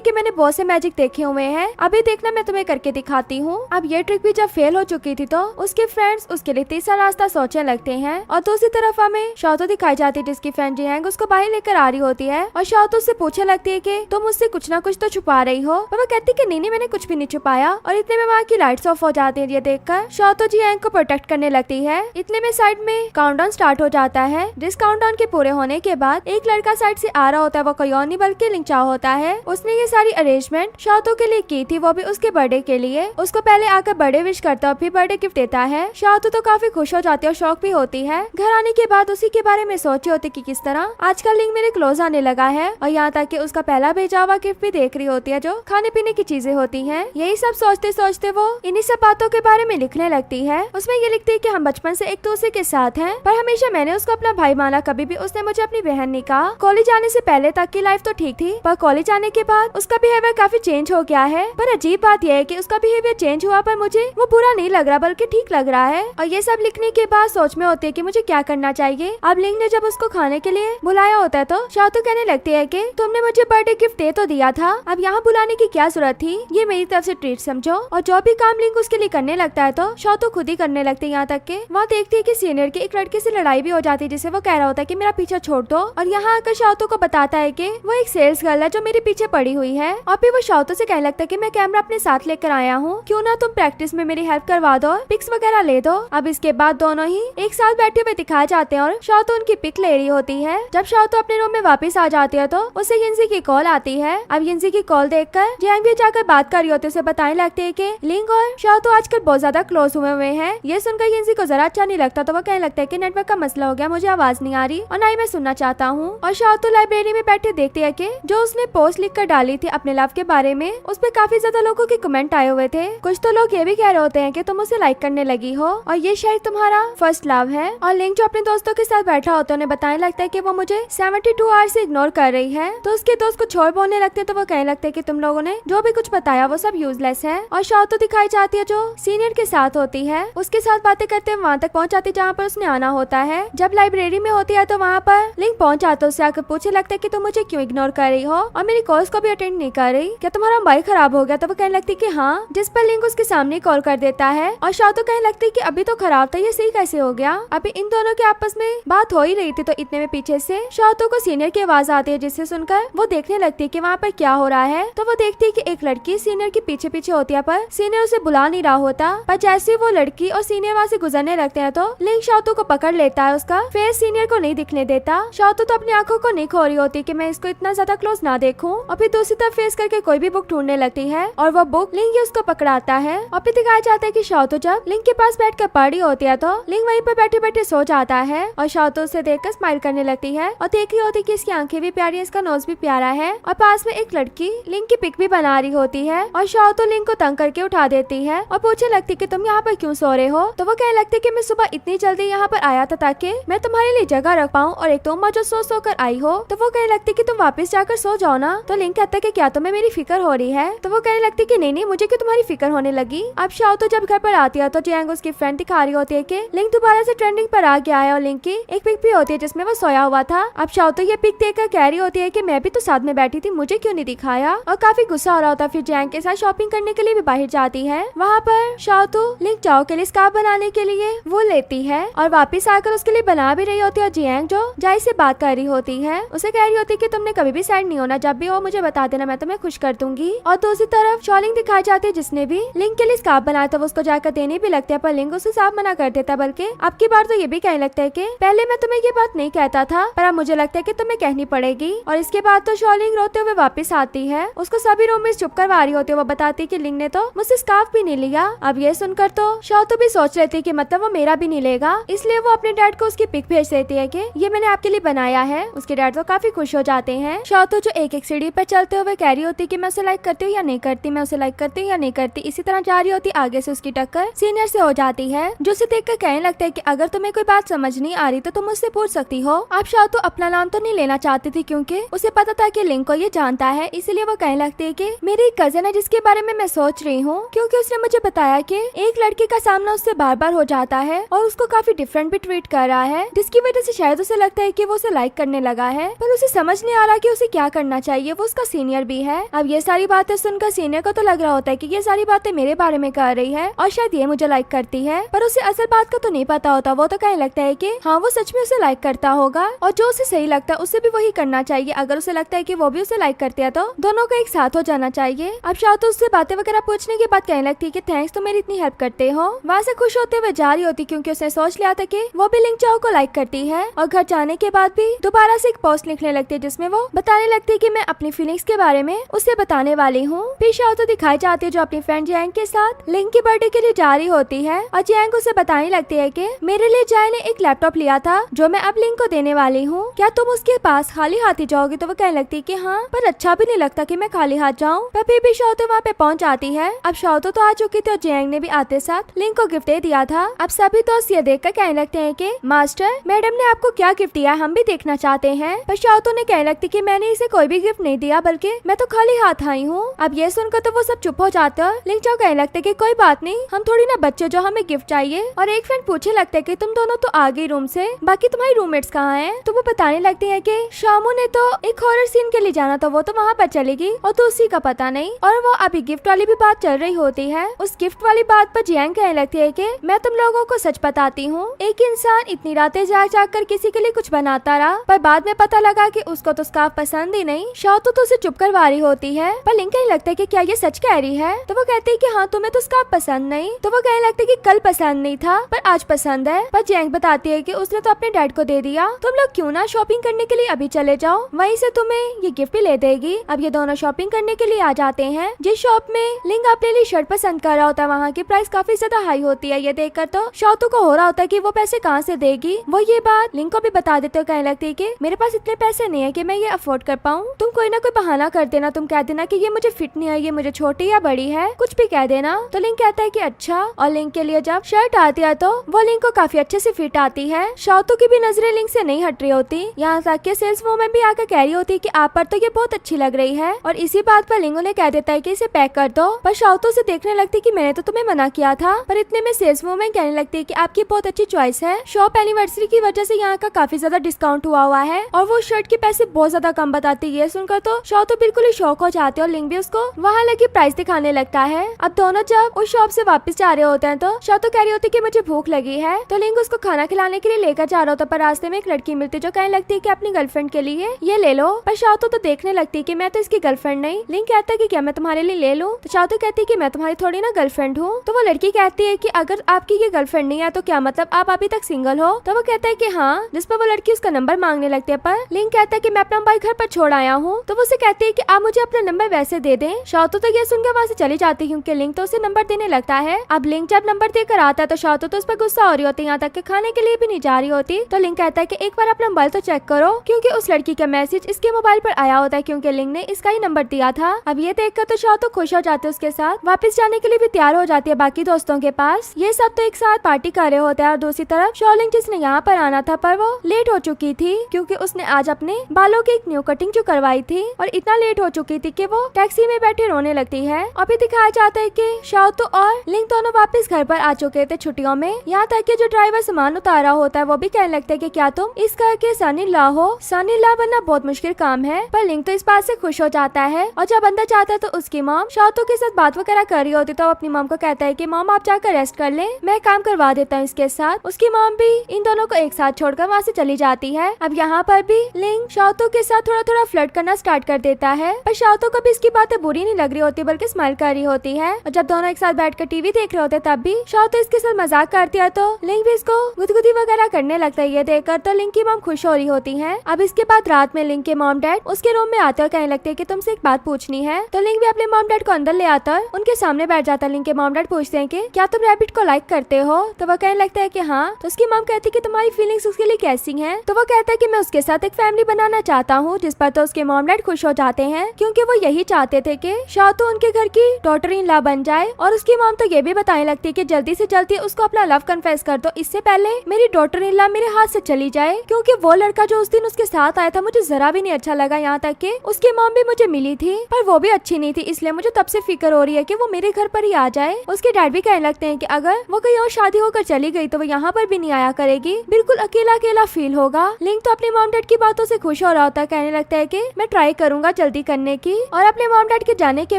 कि मैंने बहुत से मैजिक देखे हुए हैं, अभी देखना मैं तुम्हें करके दिखाती हूँ। अब ये ट्रिक भी जब फेल हो चुकी थी तो उसके फ्रेंड्स उसके लिए तीसरा रास्ता सोचने लगते हैं। और दूसरी तरफ हमें शाओतू दिखाई जाती है जिसकी फ्रेंड जियांग उसको बाहर लेकर आ रही होती है और शाओतू उससे पूछने लगती है कि तुम मुझसे कुछ ना कुछ तो छुपा रही हो, पर वो कहती कि नहीं मैंने कुछ भी नहीं छुपाया। और इतने में वहाँ की लाइट्स ऑफ हो जाती है। ये देखकर शाओतू जियांग को प्रोटेक्ट करने लगती है। इतने में साइड में काउंटडाउन स्टार्ट हो जाता है, जिस काउंटडाउन के पूरे होने के बाद एक लड़का साइड से आ रहा होता है, वो कोई और नहीं बल्कि लिंग चाओ होता है। उसने ये सारी अरेंजमेंट शाओतू के लिए की थी, वो भी उसके बर्थडे के लिए। उसको पहले आकर बर्थडे विश करता है, फिर बर्थडे गिफ्ट देता है। शाओतू तो काफी खुश हो जाती है और शौक भी होती है। घर आने के बाद उसी के बारे में सोची होती कि किस तरह आजकल लिंग मेरे क्लोज आने लगा है, और यहाँ तक कि उसका पहला भेजा हुआ गिफ्ट भी देख रही होती है जो खाने पीने की चीजें होती हैं। यही सब सोचते सोचते वो इन्हीं सब बातों के बारे में लिखने लगती है। उसमें ये लिखती है कि हम बचपन से एक दूसरे के साथ हैं, पर हमेशा मैंने उसको अपना भाई माना, कभी भी उसने मुझे अपनी बहन नहीं कहा। कॉलेज आने से पहले तक की लाइफ तो ठीक थी, पर कॉलेज आने के बाद उसका बिहेवियर काफी चेंज हो गया है। पर अजीब बात यह है कि उसका बिहेवियर चेंज हुआ पर मुझे वो बुरा नहीं लग रहा बल्कि ठीक लग रहा है। और ये सब लिखने के बाद सोच में होती है कि मुझे क्या करना चाहिए। अब लिंग ने जब उसको खाने के लिए बुलाया होता है तो शाओतू कहने लगती है कि तुमने मुझे बर्थडे गिफ्ट दे तो दिया था, अब यहाँ बुलाने की क्या जरूरत थी, ये मेरी तरफ से ट्रीट समझो। और जो भी काम लिंग उसके लिए करने लगता है तो शाओतू खुद ही करने लगती है। यहाँ तक के वहाँ देखती है कि सीनियर की एक लड़के से लड़ाई भी हो जाती है, जिसे वो कह रहा होता है कि मेरा पीछा छोड़ दो। और यहाँ आकर शाओतू को बताता है कि वो एक सेल्स गर्ल है जो मेरे पीछे पड़ी हुई है। और फिर वो शाओतू से कहने लगता है कि मैं कैमरा अपने साथ लेकर आया हूँ, क्यों ना तुम प्रैक्टिस में मेरी हेल्प करवा दो, पिक्स वगैरह ले दो। अब इसके बाद दोनों ही एक साथ बैठे हुए दिखाए जाते हैं और शाओतू उनकी पिक ले रही होती है। जब शाओतू अपने रूम में वापस आ जाती है तो उसे यिनजी की कॉल आती है। अब यिनजी की कॉल देखकर जियांग भी जाकर बात कर रही होती है, उसे बताने लगती है कि लिंग और शाओतू आजकल बहुत ज्यादा क्लोज हुए हैं। ये सुनकर यिनजी को जरा अच्छा नहीं लगता तो वो कहने लगता है कि नेटवर्क का मसला हो गया, मुझे आवाज नहीं आ रही और ना ही मैं सुनना चाहता हूँ। और शाओतू लाइब्रेरी में बैठे देखती है कि जो उसने पोस्ट लिख कर डाली थी अपने लव के बारे में, उस पर काफी ज्यादा लोगों के कमेंट आए हुए थे। कुछ तो लोग ये भी कह रहे होते हैं कि तुम उसे लाइक करने लगी हो और ये शायद तुम्हारा फर्स्ट लव है। और लिंग जो अपने दोस्तों के साथ बैठा होता है उन्हें बताने लगता है कि वो मुझे 72 आवर्स से इग्नोर कर रही है। तो उसके दोस्त को छोड़ बोलने लगते हैं तो वो कहने लगते हैं कि तुम लोगों ने जो भी कुछ बताया वो सब यूजलेस है। और शाओतू दिखाई जाती है जो सीनियर के साथ होती है, उसके साथ बातें करते वहाँ तक पहुँच जाती जहाँ पर उसने आना होता है। जब लाइब्रेरी में होती है तो वहाँ पर लिंग पहुँच जाता है, उससे आकर पूछने लगता है कि तुम मुझे क्यों इग्नोर कर रही हो और मेरी कॉल्स को भी अटेंड नहीं कर रही, क्या तुम्हारा मोबाइल खराब हो गया? तो वो कहने लगती कि हाँ, जिस पर लिंग उसके सामने कॉल कर देता है। और शाओतू कहने लगती कि अभी तो खराब था, ये सही कैसे हो गया? अभी इन दोनों के आपस में बात हो ही रही थी तो इतने में पीछे से शाओतू को सीनियर की आवाज आती है, जिससे सुनकर वो देखने लगती है कि वहाँ पर क्या हो रहा है। तो वो देखती है कि एक लड़की सीनियर के पीछे पीछे होती है, पर सीनियर उसे बुला नहीं रहा होता। पर जैसे वो लड़की और सीनियर वहाँ से गुजरने लगते हैं तो लिंग शाओतू को पकड़ लेता है, उसका फेस सीनियर को नहीं दिखने देता। शाओतू तो अपनी आंखों को नहीं खो रही होती कि मैं इसको इतना ज्यादा क्लोज ना देखूं, और फिर दूसरी तरफ फेस करके कोई भी बुक ढूंढने लगती है और वो बुक लिंग ही उसको पकड़ाता है। और फिर दिखाया जाता है कि शाओतू जब लिंग के पास बैठकर पढ़ रही होती है तो लिंग वहीं पर बैठे बैठे सो जाता है और शाओतू उसे देखकर स्माइल करने लगती है और देख रही होती है कि इसकी आंखें भी प्यारी है, इसका नोज भी प्यारा है। और पास में एक लड़की लिंग की पिक भी बना रही होती है और शाओतू लिंग को तंग करके उठा देती है और पूछने लगती कि तुम यहाँ पर क्यों सो रहे हो? तो वो कहने लगती कि मैं सुबह इतनी जल्दी यहाँ पर आया था ताकि मैं तुम्हारे लिए जगह रख पाऊँ, और एक तुम जो सो कर आई हो। तो वो कहने लगती कि तुम वापस जाकर सो जाओ ना। तो लिंग कहता है कि क्या तुम्हें मेरी फिक्र हो रही है? तो वो कहने लगती कि नहीं मुझे क्यों तुम्हारी फिक्र होने लगी। अब शाओतू जब घर पर आती है तो जियांग उसकी फ्रेंड दिखा रही होती है कि लिंग दोबारा से ट्रेंडिंग पर आ गया है और लिंग की एक पिक भी होती है जिसमें वो सोया हुआ था। अब शाओतू ये पिक देखकर कह रही होती है कि मैं भी तो साथ में बैठी थी, मुझे क्यों नहीं दिखाया, और काफी गुस्सा हो रहा होता है। फिर जियांग के साथ शॉपिंग करने के लिए भी बाहर जाती है। वहाँ पर शाओतू लिंग चाओ के लिए स्कार्फ बनाने के लिए वो लेती है और वापस आकर उसके लिए बना भी रही होती है। और जियांग जो जाई से बात कर रही होती है उसे कह रही होती है कि तुमने कभी भी साइड नहीं होना, जब भी हो मुझे बता देना, मैं तुम्हें खुश कर दूंगी। और दूसरी तरफ शॉलिंग दिखाई जाती है जिसने भी लिंग के लिए स्कार्फ बनाया था, वो उसको जाकर देने भी लगता है, पर लिंग उसे साफ मना कर देता है। बल्कि अब की बार तो ये भी कहने लगता है कि पहले मैं तुम्हें ये बात नहीं कहता था, पर अब मुझे लगता है कि तुम्हें कहनी पड़ेगी। और इसके बाद तो शॉलिंग रोते हुए वापस आती है, उसको सभी रूम में चुप करवा रही होती है। वो बताती है कि लिंग ने तो मुझसे स्कार्फ भी नहीं लिया। अब ये सुनकर तो शाओतू भी सोच रही थी कि मतलब वो मेरा भी नहीं लेगा, इसलिए वो अपने डैड को उसकी पिक भेज देती है कि ये मैंने आपके लिए बनाया है। उसके डैड तो काफी खुश हो जाते हैं। शाओतू जो एक एक सीढ़ी पर चलते हुए कह रही होती कि मैं उसे लाइक करती हूँ या नहीं करती, मैं उसे लाइक करती हूँ या नहीं करती, इसी तरह जा रही होती। आगे से उसकी टक्कर सीनियर से हो जाती है, जो उसे देखकर कहने लगता है कि अगर तुम्हें कोई बात समझ नहीं आ रही तो तुम मुझसे पूछ सकती हो। अब शाओतू अपना नाम तो नहीं लेना चाहती थी क्योंकि उसे पता था कि लिंग को ये जानता है, इसलिए वो कहने लगती है कि मेरी एक कजन है जिसके बारे में मैं सोच रही हूँ, क्योंकि उसने मुझे बताया कि एक लड़के का सामना उससे बार बार हो जाता है और उसको काफी डिफरेंट भी ट्रीट कर रहा है, जिसकी वजह से शायद उसे लगता है कि वो उसे लाइक करने लगा है, पर उसे समझ नहीं आ रहा कि उसे क्या करना चाहिए। वो उसका सीनियर भी है। अब ये सारी बातें सुनकर सीनियर को तो लग रहा होता है कि ये सारी बातें मेरे बारे में कर रही है और शायद ये मुझे लाइक करती है, पर उसे असल बात का तो नहीं पता होता। वो तो कहने लगता है कि हाँ वो सच में उसे लाइक करता होगा और जो उसे सही लगता है उसे भी वही करना चाहिए। अगर उसे लगता है कि वो भी उसे लाइक करती है तो दोनों को एक साथ हो जाना चाहिए। अब शाह तो उससे बातें वगैरह पूछने के बाद कहने लगती है कि थैंक्स, तो मेरी इतनी हेल्प करते हो। वहाँ से खुश होते हुए जा रही होती क्योंकि उसने सोच लिया था कि वो भी लिंग चाओ को लाइक करती है। और घर जाने के बाद भी दोबारा से एक पोस्ट लिखने लगती है जिसमें वो बताने लगती है कि मैं अपनी फीलिंग्स के बारे में उसे बताने वाली हूँ। फिर शाह तो दिखाई जाती है जो अपनी फ्रेंड जैंग के साथ लिंग की बर्थडे के लिए जा रही होती है और जैंग उसे बताने लगती है कि मेरे लिए जय ने एक लैपटॉप लिया था जो मैं अब लिंग को देने वाली हूँ, क्या तुम उसके पास खाली हाथ ही जाओगी? तो वो कहने लगती है कि हाँ, पर अच्छा भी नहीं लगता कि मैं खाली हाथ जाऊँ। पर फिर भी शाह तो वहाँ पे पहुँच जाती है। अब शाह तो आ चुकी थी और जैंग ने भी आते साथ लिंग को गिफ्ट दे दिया था। अब सभी दोस्त ये देखकर कहने लगते हैं कि मास्टर, मैडम ने आपको क्या गिफ्ट दिया, हम भी देखना चाहते हैं। पर शाह तो ने कहने लगती कि मैंने इसे कोई भी गिफ्ट नहीं दिया, बल्कि मैं तो खाली हाथ आई हूँ। अब ये सुनकर तो वो सब चुप हो जाते हैं। लिंग चाओ कहने लगते कि कोई बात नहीं, हम थोड़ी ना बच्चे जो हमें गिफ्ट चाहिए। और एक फ्रेंड पूछने लगता है कि तुम दोनों तो आ गई रूम से, बाकी तुम्हारी रूममेट्स कहाँ हैं? तो वो बताने लगती है कि शामू ने तो एक हॉरर सीन के लिए जाना था, वो तो वहाँ पर चलेगी और तो उसी का पता नहीं। और वो अभी गिफ्ट वाली भी बात चल रही होती है। उस गिफ्ट वाली बात पर जियांग कहने लगती है कि मैं तुम लोगों को सच बताती हूँ, एक इंसान इतनी रातें जाग जाग कर किसी के लिए कुछ बनाता रहा, पर बाद में पता लगा कि उसको तो स्कार्फ पसंद ही नहीं। शाह तो उसे चुप करवा रही होती है, पर लिंग कहने लगता है कि क्या ये सच कह रही है? तो वो कहती है कि हाँ, तुम्हें तो स्कार्फ पसंद नहीं। तो वो कहने लगता है कि कल पसंद नहीं था पर आज पसंद है। पर जैंग बताती है कि उसने तो अपने डैड को दे दिया, तुम लोग क्यों ना शॉपिंग करने के लिए अभी चले जाओ, वहीं से तुम्हें ये गिफ्ट भी ले देगी। अब ये दोनों शॉपिंग करने के लिए आ जाते हैं। जिस शॉप में लिंग अपने लिए शर्ट पसंद कर रहा होता है वहाँ की प्राइस काफी ज्यादा हाई होती है। ये देखकर तो शाह को हो रहा होता है कि वो पैसे कहाँ से देगी। वो ये बात लिंग को भी बता देते हो, कहने लगती है कि मेरे पास इतने पैसे नहीं है कि मैं ये अफोर्ड कर पाऊँ, तुम कोई ना कोई बहाना कर देना, तुम कह देना कि ये मुझे फिट नहीं है, ये मुझे छोटी या बड़ी है, कुछ भी कह देना। तो लिंग कहता है कि अच्छा। और लिंग के लिए जब शर्ट आती है तो वो लिंग को काफी अच्छे से फिट आती है। शाह की भी नजरें लिंग से नहीं हट रही होती, यहाँ तक कि सेल्स वूमन भी आकर कह रही होती कि आप पर तो ये बहुत अच्छी लग रही है। और इसी बात पर लिंग उन्हें कह देता है कि इसे पैक कर दो। पर शाह से देखने लगती कि मैंने तो तुम्हें मना किया था। पर इतने में सेल्स वूमन कहने लगती है कि आपकी बहुत अच्छी चॉइस है, शॉप एनिवर्सरी की वजह से यहाँ का काफी ज्यादा डिस्काउंट हुआ है और वो शर्ट के पैसे बहुत ज्यादा कम बताती है। सुनकर तो शाह तो बिल्कुल ही शौक हो जाते हैं और लिंग भी उसको वहाँ लगी प्राइस दिखाने लगता है। अब दोनों जब उस शॉप से वापस जा रहे होते हैं तो शाह तो कह रही होती है कि मुझे भूख लगी है। तो लिंग उसको खाना खिलाने के लिए लेकर जा रहा होता, पर रास्ते में एक लड़की मिलती जो कहने लगती है कि अपनी गर्लफ्रेंड के लिए ये ले लो। पर शाह तो देखने लगती है कि मैं तो इसकी गर्लफ्रेंड नहीं। लिंग कहता है कि क्या मैं तुम्हारे लिए ले लूं? तो शाह तो कहती है कि मैं तुम्हारी थोड़ी ना गर्लफ्रेंड हूँ। तो वो लड़की कहती है कि अगर आपकी ये गर्लफ्रेंड नहीं है तो क्या मतलब आप अभी तक सिंगल हो? तो वो कहता है कि हाँ, जिस पर वो लड़की उसका नंबर मांगने लगती है। पर लिंग कहता है कि मैं अपना मोबाइल घर पर छोड़ आया हूँ। तो वो उसे कहती है कि आप मुझे अपना नंबर वैसे दे दें। शाह तो ये सुनकर वहाँ से चली जाती है क्योंकि लिंग तो उसे नंबर देने लगता है। अब लिंग जब नंबर देकर आता है तो शाह तो उस पर गुस्सा हो रही होती है, यहाँ तक कि खाने के लिए भी नहीं जा रही होती। तो लिंग कहता है कि एक बार अपना मोबाइल तो चेक करो, क्योंकि उस लड़की का मैसेज इसके मोबाइल पर आया होता है क्योंकि लिंग ने इसका ही नंबर दिया था। अब ये देखकर तो शाह तो खुश हो जाते हैं, उसके साथ वापस जाने के लिए भी तैयार हो जाती है बाकी दोस्तों के पास। ये सब तो एक साथ पार्टी कर रहे होते हैं और दूसरी तरफ शॉलिंग जिसने यहाँ पर आना था पर वो लेट हो चुकी थी क्योंकि उसने आज अपने बालों की एक न्यू कटिंग जो करवाई थी और इतना लेट हो चुकी थी कि वो टैक्सी में बैठे रोने लगती है। अभी दिखाया जाता है कि शाह और लिंग दोनों वापस घर पर आ चुके थे छुट्टियों में। यहाँ तक कि जो ड्राइवर सामान उतारा होता है वो भी कहने लगता है कि क्या तुम इस घर के सन इन लॉ हो? सन इन लॉ बनना बहुत मुश्किल काम है। पर लिंग तो इस बात से खुश हो जाता है और जब अंदर जाता है तो उसकी मॉम शाह के साथ बात वगैरह कर रही होती तो अपनी मॉम को कहता है कि मॉम आप जाकर रेस्ट कर ले, मैं काम करवा देता हूँ इसके साथ। उसकी मॉम भी इन दोनों को एक साथ छोड़कर वहाँ से चली जाती है। अब यहाँ पर भी लिंग शाह के साथ थोड़ा थोड़ा फ्लर्ट करना स्टार्ट कर देता है, पर शाह को भी इसकी बातें बुरी नहीं लग रही होती बल्कि स्माइल कर रही होती है। और जब दोनों एक साथ बैठकर टीवी देख रहे होते तब भी शाह इसके साथ मजाक करती है तो लिंग भी इसको गुदगुदी वगैरह करने लगता है। ये देखकर तो लिंग की मॉम खुश हो रही होती है। अब इसके बाद रात में लिंग के मॉम डैड उसके रूम में आते और कहने लगते हैं कि तुमसे एक बात पूछनी है। तो लिंग भी अपने मॉम डैड को अंदर ले आता है, उनके सामने बैठ जाता है। लिंग के मॉम डैड पूछते हैं कि क्या तुम रैबिट को लाइक करते हो? तो वो कहने लगता है कि हाँ। तो उसकी मॉम कहती है कि तुम्हारी फीलिंग्स उसके लिए कैसी हैं? तो वो कहता है कि मैं उसके साथ एक फैमिली बनाना चाहता हूँ, जिस पर तो उसके मॉम डैड खुश हो जाते हैं क्योंकि वो यही चाहते थे कि शाह तो उनके घर की डॉटर इन लॉ बन जाए। और उसकी मॉम तो ये भी बताने लगती है कि जल्दी से जल्दी उसको अपना लव कन्फेस कर दो, इससे पहले मेरी डॉटर इन लॉ मेरे हाथ से चली जाए, क्योंकि वो लड़का जो उस दिन उसके साथ आया था मुझे जरा भी नहीं अच्छा लगा। यहाँ तक कि उसकी मॉम भी मुझे मिली थी पर वो भी अच्छी नहीं थी, इसलिए मुझे तब से फिक्र हो रही है कि वो मेरे घर पर ही आ जाए। उसके डैड भी कहने लगते हैं कि अगर वो कहीं और शादी होकर चली गई तो वो यहाँ पर भी नहीं आया करेगी, बिल्कुल अकेला अकेला फील होगा। लिंक तो अपने मॉम डैड की बातों से खुश हो रहा होता है, कहने लगता है कि मैं ट्राई करूंगा जल्दी करने की। और अपने मॉम डैड के जाने के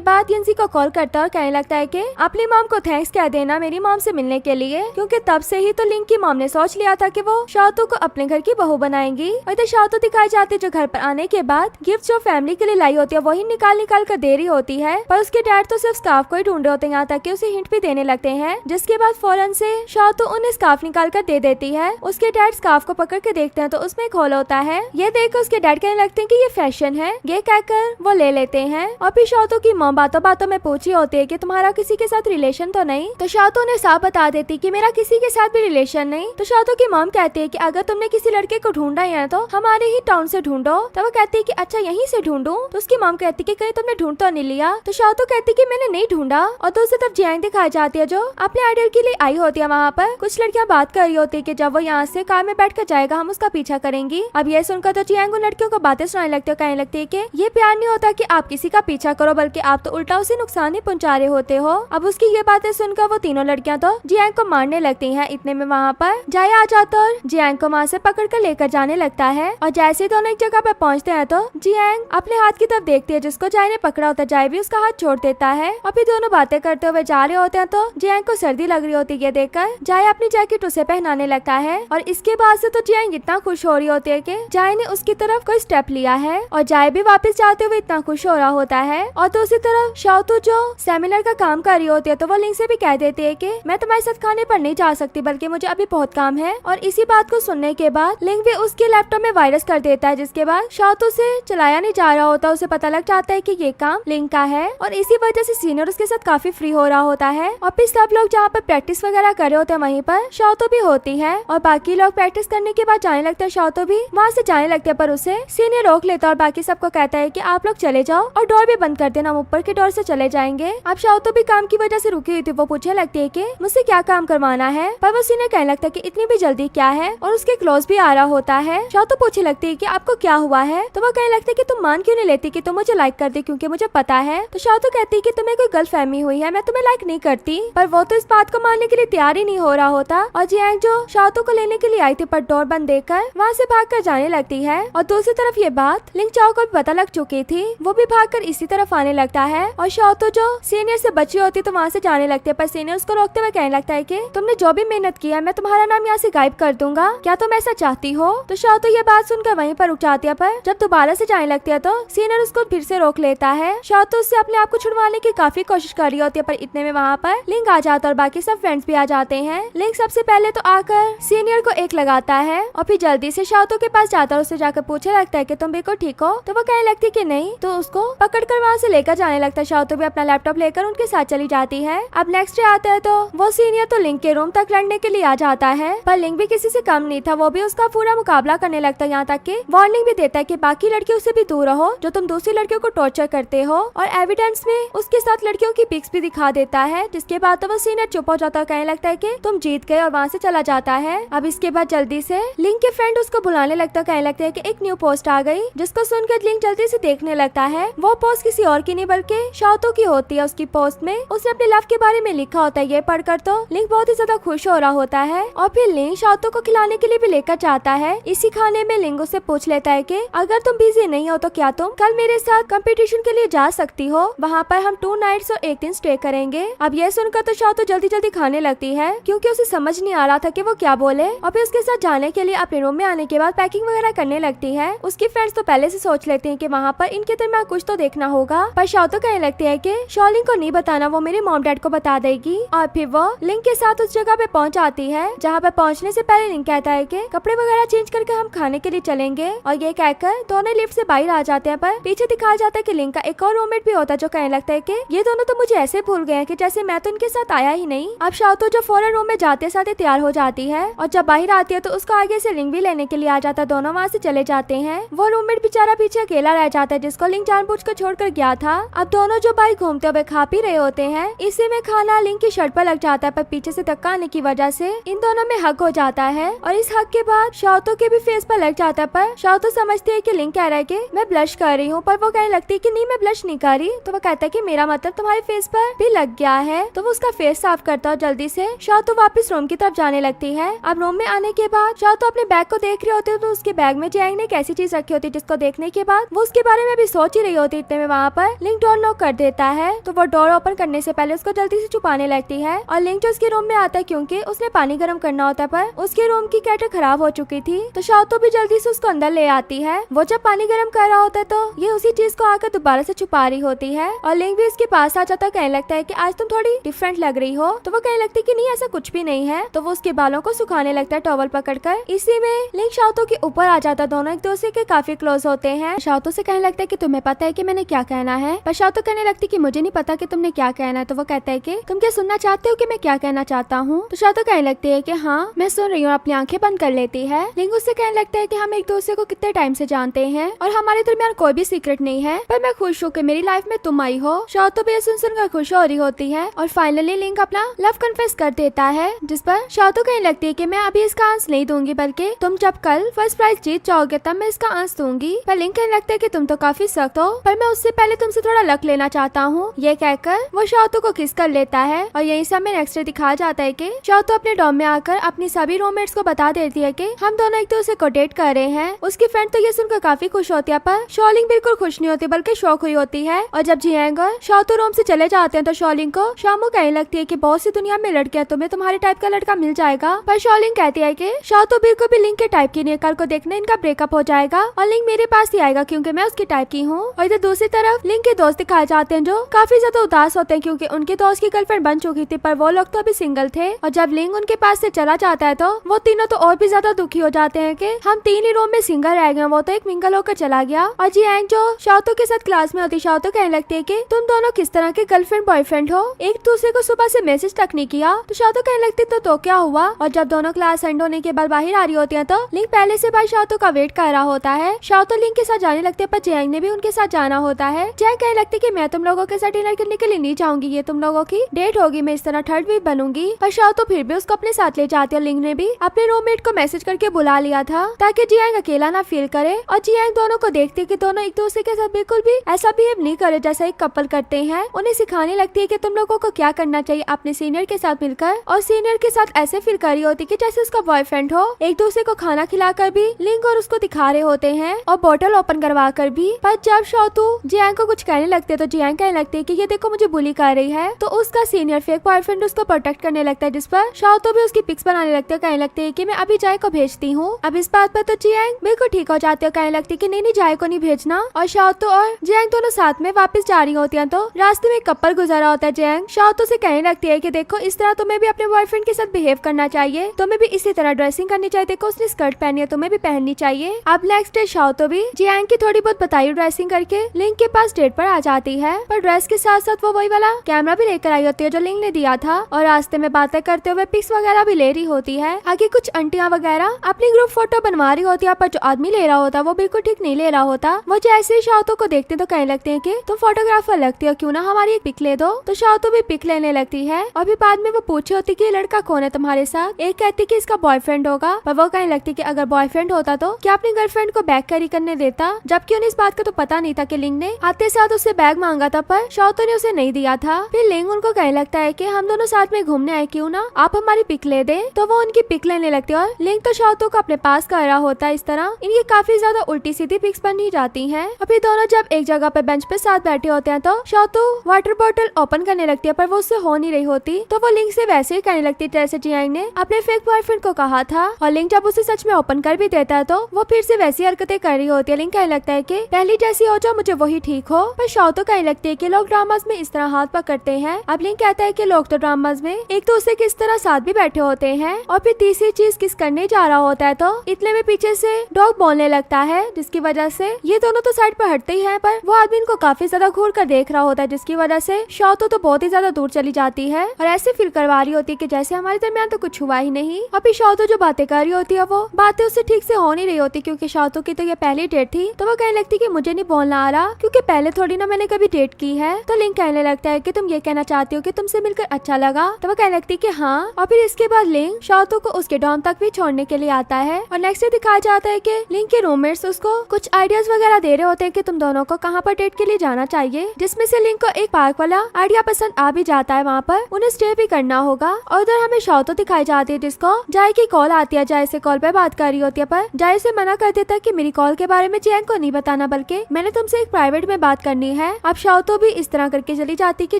बाद यिनसी को कॉल करता है और कहने लगता है कि अपनी मॉम को थैंक्स कह देना मेरी मॉम से मिलने के लिए, क्योंकि तब से ही तो लिंक की मॉम ने सोच लिया था कि वो शाओतू को अपने घर की बहू बनाएंगी। और इधर शाओतू दिखाई जाती है जो घर पर आने के बाद गिफ्ट जो फैमिली के लिए लाई होती है वही निकाल निकाल कर दे रही होती है, पर उसके डैड तो सिर्फ स्कार्फ को ही ढूंढ रहे होते हैं, यहाँ तक कि उसे हिंट भी देने लगते हैं, जिसके बाद फौरन से शाओतू उन्हें स्कार्फ निकाल कर दे देती है। उसके डैड स्कार्फ को पकड़ के देखते हैं तो उसमें एक होल होता है। ये देखकर उसके डैड कहने लगते हैं कि ये फैशन है, ये कहकर वो ले लेते हैं। और फिर शाओतू की मॉम बातों बातों में पूछी होती है कि तुम्हारा किसी के साथ रिलेशन तो नहीं, तो शाओतू ने साफ बता देती कि मेरा किसी के साथ भी रिलेशन नहीं। तो शाओतू की मॉम कहती है कि अगर तुमने किसी लड़के को ढूंढा है तो हमारे ही टाउन से ढूंढो। तो वो कहती है कि अच्छा यहीं से ढूंढूं। तो उसकी मॉम कहती है कि कहीं तुमने ढूंढ तो नहीं लिया। तो शाओतू कहती है कि मैंने नहीं ढूंढा। और दूसरी तरफ जियांग दिखाई जाती है जो अपने आइडल के लिए आई होती है। वहाँ पर कुछ लड़कियां बात कर रही होती है कि जब वो यहाँ से कार में बैठ कर जाएगा हम उसका पीछा करेंगी। अब ये सुनकर तो जियांग उन लड़कियों को बातें सुनाने लगती है, कहने लगती है कि ये प्यार नहीं होता कि आप किसी का पीछा करो, बल्कि आप तो उल्टा उसे नुकसान ही पहुंचा रहे होते हो। अब उसकी ये बातें सुनकर वो तीनों लड़कियां तो जियांग को मारने लगती हैं। इतने में वहाँ पर जाया आ जाता और जियांग को वहाँ से पकड़ कर लेकर जाने लगता है। और जैसे दोनों एक जगह पर पहुँचते हैं तो जियांग अपने हाथ की तरफ देखती है जिसको जाय ने पकड़ा होता है। जाय भी उसका हाथ छोड़ देता है और फिर दोनों बातें करते हुए जा रहे होते हैं तो जियांग को सर्दी लग रही होती है। देखकर जाय अपनी जैकेट उसे पहनाने लगता है और इसके बाद से तो जियांग इतना खुश हो रही होती है कि जाय ने उसकी तरफ कोई स्टेप लिया है और जाय भी वापस जाते हुए इतना खुश हो रहा होता है। और दूसरी तरफ शाओतू जो सेमिनार का काम कर रही होती है तो वो लिंक से भी कह देती है कि मैं तुम्हारे साथ खाने पर नहीं जा सकती, बल्कि मुझे अभी बहुत काम है। और इसी बात को सुनने के बाद लिंक भी उसके लैपटॉप में वायरस कर देता है, जिसके बाद शाओतू से चलाया नहीं जा रहा होता। उसे पता लग जाता है कि ये काम लिंक का है और इसी वजह से सीनियर उसके साथ काफी फ्री हो रहा होता है। और फिर सब लोग जहाँ पर प्रैक्टिस वगैरह कर रहे होते हैं वहीं पर शाओतू भी होती है और बाकी लोग प्रैक्टिस करने के बाद जाने लगते हैं। शाओतू भी वहाँ से जाने लगते हैं पर उसे सीनियर रोक लेता है और बाकी सबको कहता है कि आप लोग चले जाओ और डोर भी बंद कर देना, हम ऊपर के डोर से चले जाएंगे। अब शाओतू भी काम की वजह से रुकी हुई थी, वो पूछने लगती है कि मुझसे क्या काम करवाना है, पर वो सीनियर कहने लगता है कि इतनी भी जल्दी क्या है। और उसके क्लोज भी आ रहा होता है। शाओतू पूछने लगती है कि आपको क्या हुआ है, तो वो कहने लगता है कि तुम मान क्यों नहीं लेती कि तुम मुझे लाइक करती, क्योंकि मुझे पता है। तो शाओतू कहती है कि तुम्हें कोई गलतफहमी हुई है, मैं तुम्हें लाइक नहीं करती, पर वो तो इस बात को मानने के लिए तैयार ही नहीं हो रहा होता। और जियांग जो शाओतू को लेने के लिए आई थी पर डोर बंद देखकर वहाँ से भागकर जाने लगती है। और दूसरी तरफ ये बात लिंग चाओ को भी पता लग चुकी थी, वो भी भागकर इसी तरफ आने लगता है। और शाओतू जो सीनियर से बची होती तो वहाँ से जाने लगते हैं, पर सीनियर उसको रोकते हुए कहने लगता है कि तुमने जो भी मेहनत की है मैं तुम्हारा नाम यहाँ से गायब कर दूंगा, क्या तुम ऐसा चाहती हो। तो शाओतू ये बात सुनकर वहीं पर रुक जाती है, पर जब दोबारा से जाने लगती है तो सीनियर उसको फिर से रोक लेता है। शाओतू उससे अपने आप को छुड़वाने की काफी कोशिश कर रही होती है, पर इतने में वहाँ पर लिंक आ जाता है और बाकी सब फ्रेंड्स भी आ जाते हैं। लिंक सबसे पहले तो आकर सीनियर को एक लगाता है और फिर जल्दी से शाओतू के पास जाता है, उससे जाकर पूछने लगता है कि तुम बिल्कुल ठीक हो। तो वो कहने लगती है कि नहीं, तो उसको पकड़कर वहाँ से लेकर जाने लगता है। शाओतू भी अपना लैपटॉप लेकर उनके साथ चली जाती है। अब नेक्स्ट डे आता है तो वो सीनियर तो लिंक के रूम तक लड़ने के लिए आ जाता है, पर लिंक भी किसी से कम नहीं था, वो भी उसका पूरा मुकाबला करने लगता है। यहाँ तक कि वार्निंग भी देता है कि बाकी लड़कियों से भी दूर रहो जो तुम दूसरी लड़कियों को टॉर्चर करते हो, और एविडेंस में उसके साथ लड़कियों की पिक्स भी दिखा देता है। जिसके बाद तो वो सीनियर चुप हो जाता है, कहने लगता है कि तुम जीत गए और वहाँ से चला जाता है। अब इसके बाद जल्दी से लिंक के फ्रेंड उसको बुलाने लगता है, कहने लगते हैं कि एक न्यू पोस्ट आ गई, जिसको सुनकर लिंक जल्दी से देखने लगता है। वो पोस्ट किसी और की नहीं बल्कि शाओतू की होती है। उसकी पोस्ट में उसने अपने लव के बारे में लिखा होता है। ये पढ़कर तो लिंक बहुत ही ज्यादा खुश हो रहा होता है और फिर लिंक शाओतू को खिलाने के लिए भी लेकर जाता है। इसी खाने में लिंक उससे पूछ लेता है कि अगर तुम बिजी नहीं हो तो क्या तुम कल मेरे साथ कंपटीशन के लिए जा सकती हो, वहाँ पर हम 2 नाइट्स और 1 दिन स्टे करेंगे। अब ये सुनकर तो शाओतू जल्दी जल्दी खाने लगती है, क्योंकि उसे समझ नहीं आ रहा था कि वो क्या बोले। और फिर उसके साथ जाने के लिए अपने रूम में आने के बाद पैकिंग वगैरह करने लगती है। उसकी फ्रेंड्स तो पहले से सोच लेते हैं कि वहाँ पर इनके दरमियान कुछ तो देखना होगा, पर शाओतू कहने लगती है कि शॉलिंग को नहीं बताना, वो मेरे मॉम डैड को बता देगी। और फिर वो लिंक के साथ उस जगह पे पहुंच आती है, जहाँ पे पहुंचने से पहले लिंक कहता है कि कपड़े वगैरह चेंज करके हम खाने के लिए चलेंगे। और ये कहकर दोनों लिफ्ट से बाहर आ जाते हैं, पर पीछे दिखाया जाता है कि लिंक का एक और रूममेट भी होता है जो कहने लगता है कि ये दोनों तो मुझे ऐसे भूल गए हैं कि जैसे मैं तो इनके साथ आया ही नहीं। अब शाओतू जो फौरन रूम में जाते साथ तैयार हो जाती है और जब बाहर आती है तो उसको आगे से लिंक भी लेने के लिए आ जाता है। दोनों वहाँ से चले जाते हैं। वो रूममेट बेचारा पीछे अकेला रह जाता है, जिसको लिंक जानबूझकर छोड़कर गया था। अब दोनों जो बाइक घूमते हुए खा पी रहे होते हैं, इसी में खाना लिंक की शर्ट पर लग जाता है, पर पीछे से धक्का आने की वजह से इन दोनों में हक हो जाता है और इस हक के बाद शाओतू के भी फेस पर लग जाता है। पर शाओतू समझती है कि लिंक कह रहा है कि मैं ब्लश कर रही हूँ, पर वो कहने लगती है कि नहीं मैं ब्लश नहीं कर रही। तो वो कहता है कि मेरा मतलब तुम्हारे फेस पर भी लग गया है। तो वो उसका फेस साफ करता है और जल्दी से शाओतू वापस रूम की तरफ जाने लगती है। अब रूम में आने के बाद शाओतू तो अपने बैग को देख रहे होते तो उसके बैग में जियांग ने एक ऐसी चीज रखी होती है जिसको देखने के बाद वो उसके बारे में भी सोच ही रही होती। इतने में वहाँ पर लिंक डोर नॉक कर देता है तो वो डोर ओपन करने से पहले उसको जल्दी से छुपाने लगती है और लिंक जो उसके रूम में आता है क्योंकि उसने पानी गर्म करना होता है पर उसके रूम की केटल खराब हो चुकी थी तो शाओतो भी जल्दी से उसको अंदर ले आती है। वो जब पानी गर्म कर रहा होता है तो ये उसी चीज को आकर दोबारा से छुपा रही होती है और लिंक भी इसके पास आ जाता है। कहने लगता है कि आज तुम थोड़ी डिफरेंट लग रही हो तो वो कहने लगती है कि नहीं ऐसा कुछ भी नहीं है। तो वो उसके बालों को सुखाने लगता है टॉवल पकड़कर। इसी में लिंक शाओतो के ऊपर आ जाता है। दोनों एक दूसरे के काफी क्लोज होते हैं। शाओतो से कहने लगता है कि तुम्हें पता है कि मैंने क्या कहना है पर शाओतो कहने लगती है कि मुझे नहीं पता कि तुमने क्या कहना है। तो वो कहता है कि तुम क्या सुनना चाहते हो कि मैं क्या कहना चाहता हूँ। तो शाओतो कहने लगती है कि हाँ मैं सुन रही हूँ। अपनी आंखें बंद कर लेती है। लिंक उससे कहने लगता है कि हम एक दूसरे को कितने टाइम से जानते हैं और हमारे दरमियान कोई भी सीक्रेट नहीं है पर मैं खुश हूँ कि मेरी लाइफ में तुम आई हो। शाओतो भी सुनकर खुश हो रही होती है और फाइनली लिंक अपना लव कन्फेस कर देता है जिस पर शाओतो कहने लगती है कि मैं अभी इसका आंस नहीं दूंगी बल्कि तुम जब कल फर्स्ट प्राइज जीत जाओगे तब मैं इसका आंस दूंगी। पर लिंक कहने लगता है कि तुम तो काफी सख्त हो पर मैं उससे पहले तुमसे थोड़ा लक लेना चाहता हूँ। ये कहकर वो शाओतो को किस कर लेता है और यही सब में नेक्स्ट डे दिखाया जाता है कि शाओतो अपने डॉर्म में आकर अपनी सभी रूममेट्स को बता देती है कि हम दोनों एक दूसरे को डेट कर रहे हैं। उसकी फ्रेंड तो ये सुनकर काफी खुश होती है पर शॉलिंग बिल्कुल खुश नहीं होती बल्कि शौक हुई होती है। और जब जियांग और शाओतो रूम से चले जाते हैं तो शॉलिंग को शामू कहने लगती है कि बहुत सी दुनिया में लड़कियां तुम्हें तुम्हारे टाइप का लड़का मिल जाएगा पर शॉलिंग कहती है कि शाओतो बिल्कुल भी लिंक के टाइप की नहीं। कल को देखना इनका ब्रेकअप हो जाएगा और लिंक मेरे पास ही आएगा क्योंकि मैं उसकी टाइप की हूँ। और इधर दूसरी तरफ लिंक के दोस्त दिखाए जाते हैं जो काफी ज्यादा उदास होते हैं क्योंकि उनके दोस्त की गर्लफ्रेंड बन चुकी थी पर वो लोग तो अभी सिंगल थे। और जब लिंक उनके पास से चला जाता है तो वो तीनों तो और भी ज्यादा दुखी हो जाते हैं कि हम तीन ही रूम में सिंगल रह गए। वो तो एक मिंगल होकर चला गया। और जियांग जो शाओतो के साथ क्लास में होती शाओतो कहने लगती है कि तुम दोनों किस तरह के गर्लफ्रेंड बॉयफ्रेंड हो, एक दूसरे को सुबह से मैसेज तक नहीं किया। तो शाओतो कहने लगती तो क्या हुआ। और जब दोनों क्लास एंड होने के बाद बाहर आ रही होती है तो लिंक पहले से भाई शाओतो का वेट कर रहा होता है। शाओतो लिंक के साथ जाने लगते हैं पर जियांग ने भी उनके साथ जाना होता है। जियांग कहने लगती है कि मैं तुम लोगों के साथ डिनर करने के लिए नहीं जाऊंगी, ये तुम लोगों की डेट होगी, मैं इस तरह थर्ड वीक बनूंगी। पर शाओतो फिर भी उसको अपने साथ ले जाती है। लिंक ने भी अपने रूममेट को मैसेज करके बुला लिया था ताकि जियांग अकेला ना फील करे। और जियांग दोनों को देखती है कि दोनों एक दूसरे के साथ बिल्कुल भी ऐसा बिहेव नहीं करे जैसा एक कपल करते हैं। उन्हें सिखाने लगती है कि तुम लोगों को क्या करना चाहिए अपने सीनियर के साथ मिलकर। और सीनियर के साथ ऐसे फील कर रही होती कि जैसे उसका बॉयफ्रेंड हो। एक दूसरे को खाना खिलाकर भी लिंक और उसको दिखा रहे होते हैं और बोतल ओपन करवा कर भी। पर जब शाओतो जियांग को कुछ कहने लगते तो जियांग कहने लगती है कि ये देखो मुझे बुली कर रही है। तो उसका सीनियर फेक बॉयफ्रेंड उसको प्रोटेक्ट करने लगता है जिस पर शाओतो भी उसकी पिक्स बनाने लगते हैं। कहने लगते है कि मैं अभी जाय को भेजती हूँ। अब इस बात पर तो जियांग बिल्कुल ठीक हो जाती है। कहने लगती है कि नहीं जाय को नहीं भेजना। और शाओतो और जियांग दोनों साथ में वापस जा रही होती है तो रास्ते में एक कपल गुजरा होता है। जियांग शाओतो से कहने लगती है कि देखो इस तरह तुम्हें भी अपने बॉयफ्रेंड के साथ बिहेव करना चाहिए, तुम्हें भी इसी तरह ड्रेसिंग करनी चाहिए। देखो उसने स्कर्ट पहनी है, तुम्हें भी पहननी चाहिए। अब नेक्स्ट डे शाओतो भी जियांग की थोड़ी बहुत बताई ड्रेसिंग करके लिंक के पास डेट पर आ जाती है। पर ड्रेस के साथ साथ वो वही वाला कैमरा भी लेकर आई होती है जो लिंक ने दिया था और रास्ते में बातें करते हुए पिक्स वगैरह भी ले रही होती है। आगे कुछ आंटियां वगैरह अपनी ग्रुप फोटो बनवा रही होती है पर जो आदमी ले रहा होता वो बिल्कुल ठीक नहीं ले रहा होता। वो जैसे ही शाओतो को देखते तो कहने लगते हैं कि तुम फोटोग्राफर लगती हो, क्यों ना हमारी एक पिक ले दो। तो शाओतो भी पिक लेने लगती है और भी बाद में वो पूछी होती कि ये लड़का कौन है तुम्हारे साथ। एक कहती कि इसका बॉयफ्रेंड होगा पर वो कहने लगती कि अगर बॉयफ्रेंड होता तो क्या अपनी गर्लफ्रेंड को बैग कैरी करने देता, जबकि उन्हें इस बात का तो पता नहीं था कि लिंक ने आते साथ उससे बैग मांगा था पर शाओतो ने उसे नहीं दिया था। फिर लिंक उनको कहने लगता है कि हम दोनों साथ में घूमने आए, क्यों ना आप हमारी पिक ले दे। तो वो उनकी पिक लेने लगती है और लिंक तो शाओतो को अपने पास कर रहा होता है। इस तरह इनकी काफी ज्यादा उल्टी सीधी पिक्स बन ही जाती हैं। अभी दोनों जब एक जगह पे बेंच पे साथ बैठे होते हैं तो शाओतो वाटर बोतल ओपन करने लगती है पर वो उससे हो नहीं रही होती। तो वो लिंक से वैसे ही कहने लगती है जैसे जियांग ने अपने फेक बॉयफ्रेंड को कहा था। और लिंक जब उसे सच में ओपन कर भी देता है तो वो फिर से वैसी हरकतें कर रही होती है। लिंक कहने लगता है कि पहली जैसी हो जाओ, मुझे वही ठीक हो। पर शाओतो कहने लगती है कि लोग ड्रामास में इस तरह हाथ पकड़ते हैं। अब लिंक कहता है कि लोग तो ड्रामास में एक दूसरे के इस तरह साथ भी बैठे होते हैं। और फिर तीसरी चीज किस करने जा रहा होता है तो इतने में पीछे से डॉग बोलने लगता है जिसकी वजह से ये दोनों तो साइड पर हटते ही है पर वो आदमी इनको काफी ज्यादा घूर कर देख रहा होता है जिसकी वजह से शाओतो तो बहुत ही ज्यादा दूर चली जाती है और ऐसे फील करवा रही होती है कि जैसे हमारे दरमियान तो कुछ हुआ ही नहीं। अभी शाओतो जो बातें कर रही होती है वो बातें उससे ठीक से हो नहीं रही होती क्योंकि शाओतो की तो ये पहली डेट थी। तो वो कहने लगती कि मुझे नहीं बोलना आ रहा क्योंकि पहले थोड़ी ना मैंने कभी डेट की है। तो लिंक कहने लगता है कि तुम ये कहना चाहती हो कि तुमसे मिलकर अच्छा लगा। तो वो कहने लगती कि हाँ। और फिर इसके बाद लिंक शाओतो को उसके डॉर्म तक भी छोड़ने के लिए आता है और नेक्स्ट डे दिखाया जाता है कि लिंक के रूममेट्स उसको कुछ आइडियाज वगैरह दे रहे होते हैं कि तुम दोनों को कहाँ पर डेट के लिए जाना चाहिए, जिसमें से लिंक को एक पार्क वाला आइडिया पसंद आ भी जाता है। वहाँ पर उन्हें स्टे भी करना होगा। और उधर हमें शाओतो दिखाई जाती है जिसको जाय की कॉल आती है जाय से कॉल पे बात कर रही होती है, पर जाय से मना कर देता है कि मेरी कॉल के बारे में जियांग को नहीं बताना, बल्कि मैंने तुमसे एक प्राइवेट में बात करनी है। अब शाओतो भी इस तरह करके चली जाती कि